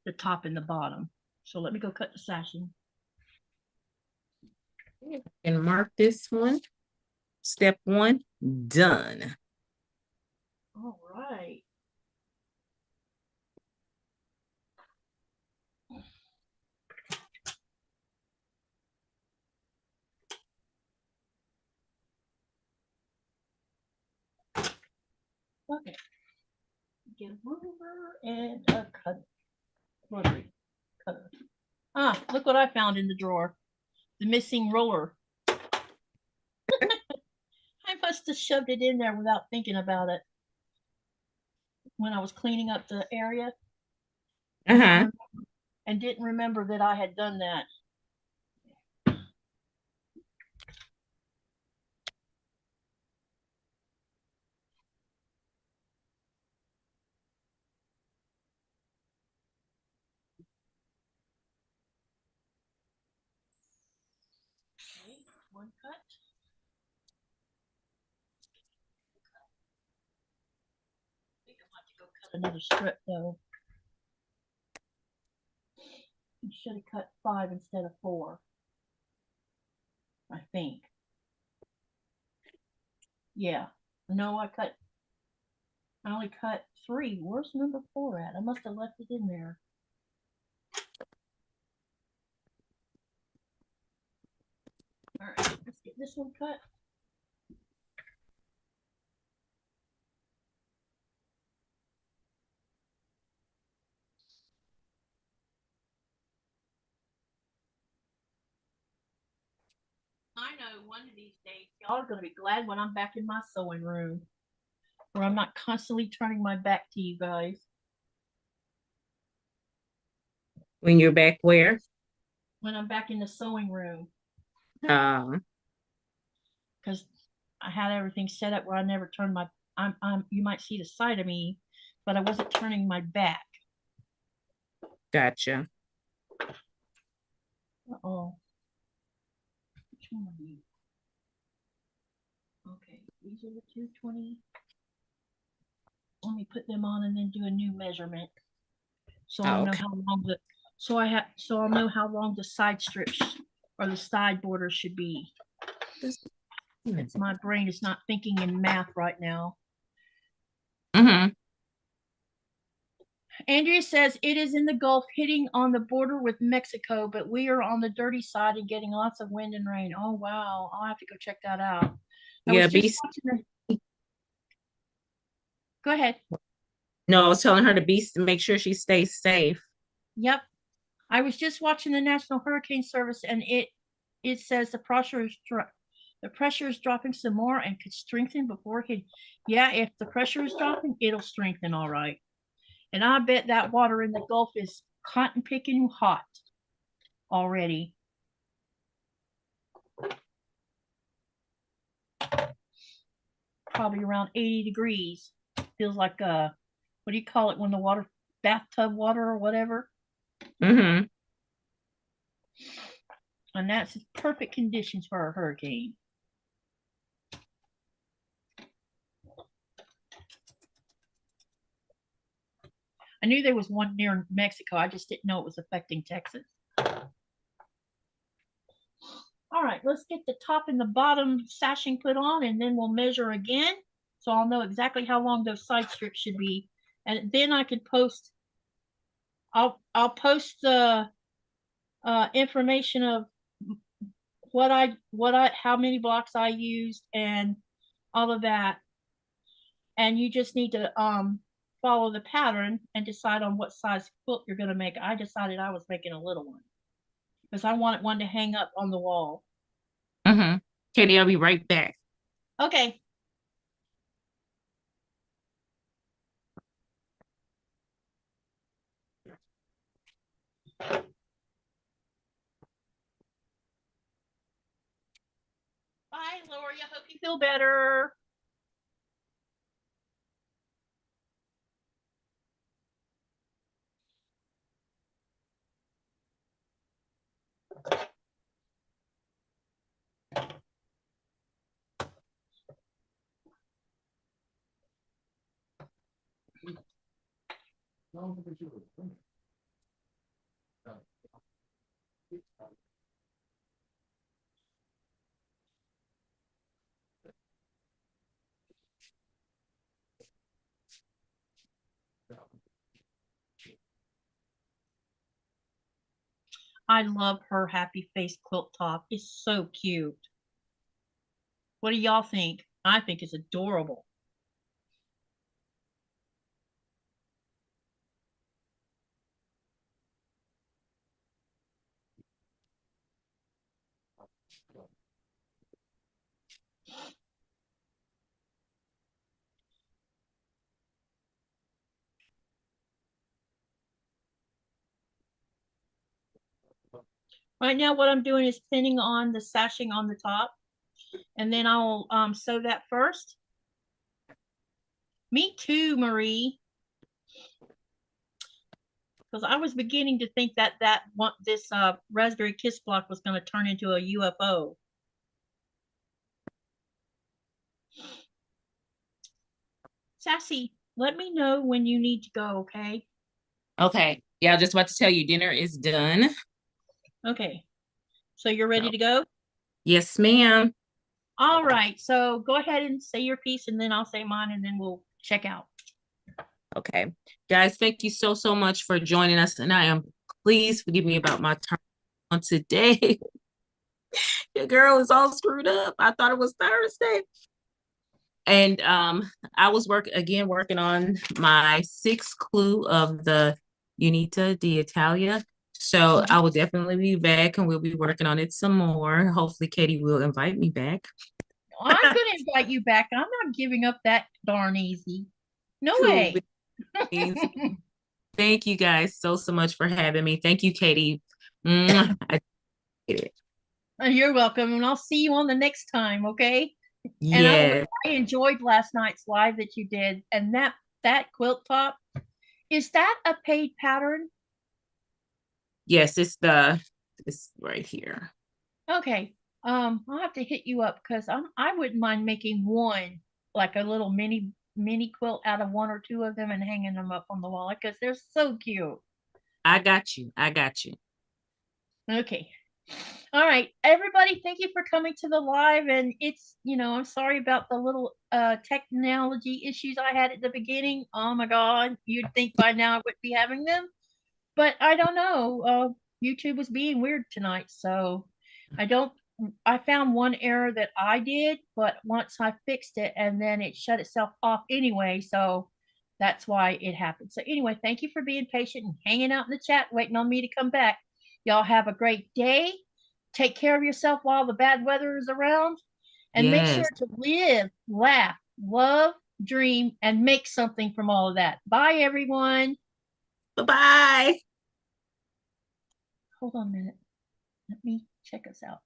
the top and the bottom. So let me go cut the sashing. And mark this one. Step 1 done. All right. Okay. Get a ruler and a rotary cutter. Ah, look what I found in the drawer. The missing roller. I must have shoved it in there without thinking about it when I was cleaning up the area. Uh-huh. And didn't remember that I had done that. Okay, one cut. I think I have to go cut another strip though. I should have cut 5 instead of 4. I think. Yeah. No, I only cut 3. Where's number 4 at? I must have left it in there. All right, let's get this one cut. I know one of these days, y'all are going to be glad when I'm back in my sewing room, where I'm not constantly turning my back to you guys. When you're back where? When I'm back in the sewing room. Because I had everything set up where I never turned my, you might see the side of me, but I wasn't turning my back. gotcha. Uh-oh. Which one are you? Okay, these are the 220. Let me put them on and then do a new measurement. So I'll know how long so I'll know how long the side strips or the side border should be. It's my brain is not thinking in math right now. Mm-hmm. Andrea says it is in the Gulf hitting on the border with Mexico, but we are on the dirty side and getting lots of wind and rain. Oh, wow. I'll have to go check that out. Yeah, Go ahead. No, I was telling her to make sure she stays safe. Yep. I was just watching the National Hurricane Service, and it says the pressure is dropping some more and could strengthen before it. Yeah, if the pressure is dropping, it'll strengthen all right. And I bet that water in the Gulf is cotton picking hot already. Probably around 80 degrees. Feels like what do you call it when the water, bathtub water or whatever? Mm-hmm. And that's perfect conditions for a hurricane. I knew there was one near Mexico. I just didn't know it was affecting Texas. All right, let's get the top and the bottom sashing put on, and then we'll measure again. So I'll know exactly how long those side strips should be. And then I can post, I'll post the information of how many blocks I used and all of that. And you just need to follow the pattern and decide on what size quilt you're going to make. I decided I was making a little one because I wanted one to hang up on the wall. Mm-hmm. Katie, I'll be right back. Okay. Bye, Lori. I hope you feel better. I love her happy face quilt top. It's so cute. What do y'all think? I think it's adorable. Right now, what I'm doing is pinning on the sashing on the top, and then I'll sew that first. Me too, Marie. Because I was beginning to think that this Raspberry Kiss block was going to turn into a UFO. Sassy, let me know when you need to go, okay? Okay. Yeah, I was just about to tell you, dinner is done. Okay. So you're ready to go? Yes, ma'am. All right. So go ahead and say your piece, and then I'll say mine, and then we'll check out. Okay. Guys, thank you so, so much for joining us. And I am, please forgive me about my turn on today. Your girl is all screwed up. I thought it was Thursday. And I was working on my 6th clue of the Unita d'Italia. So I will definitely be back, and we'll be working on it some more. Hopefully Katie will invite me back. I'm going to invite you back. I'm not giving up that darn easy. No Cool. way. Thank you guys so much for having me. Thank you, Katie. I did it. You're welcome, and I'll see you on the next time, okay? And Yeah. I enjoyed last night's live that you did, and that quilt top, is that a paid pattern? Yes, it's right here. Okay. I'll have to hit you up because I wouldn't mind making one, like a little mini quilt out of 1 or 2 of them and hanging them up on the wall because they're so cute. I got you. I got you. Okay. All right, everybody, thank you for coming to the live. And it's, I'm sorry about the little technology issues I had at the beginning. Oh my God, you'd think by now I would be having them, but I don't know. YouTube was being weird tonight, so I found one error that I did, but once I fixed it, and then it shut itself off anyway, so that's why it happened. So anyway, thank you for being patient and hanging out in the chat, waiting on me to come back. Y'all have a great day. Take care of yourself while the bad weather is around, and make sure to live, laugh, love, dream, and make something from all of that. Bye, everyone. Bye-bye. Hold on a minute. Let me check us out.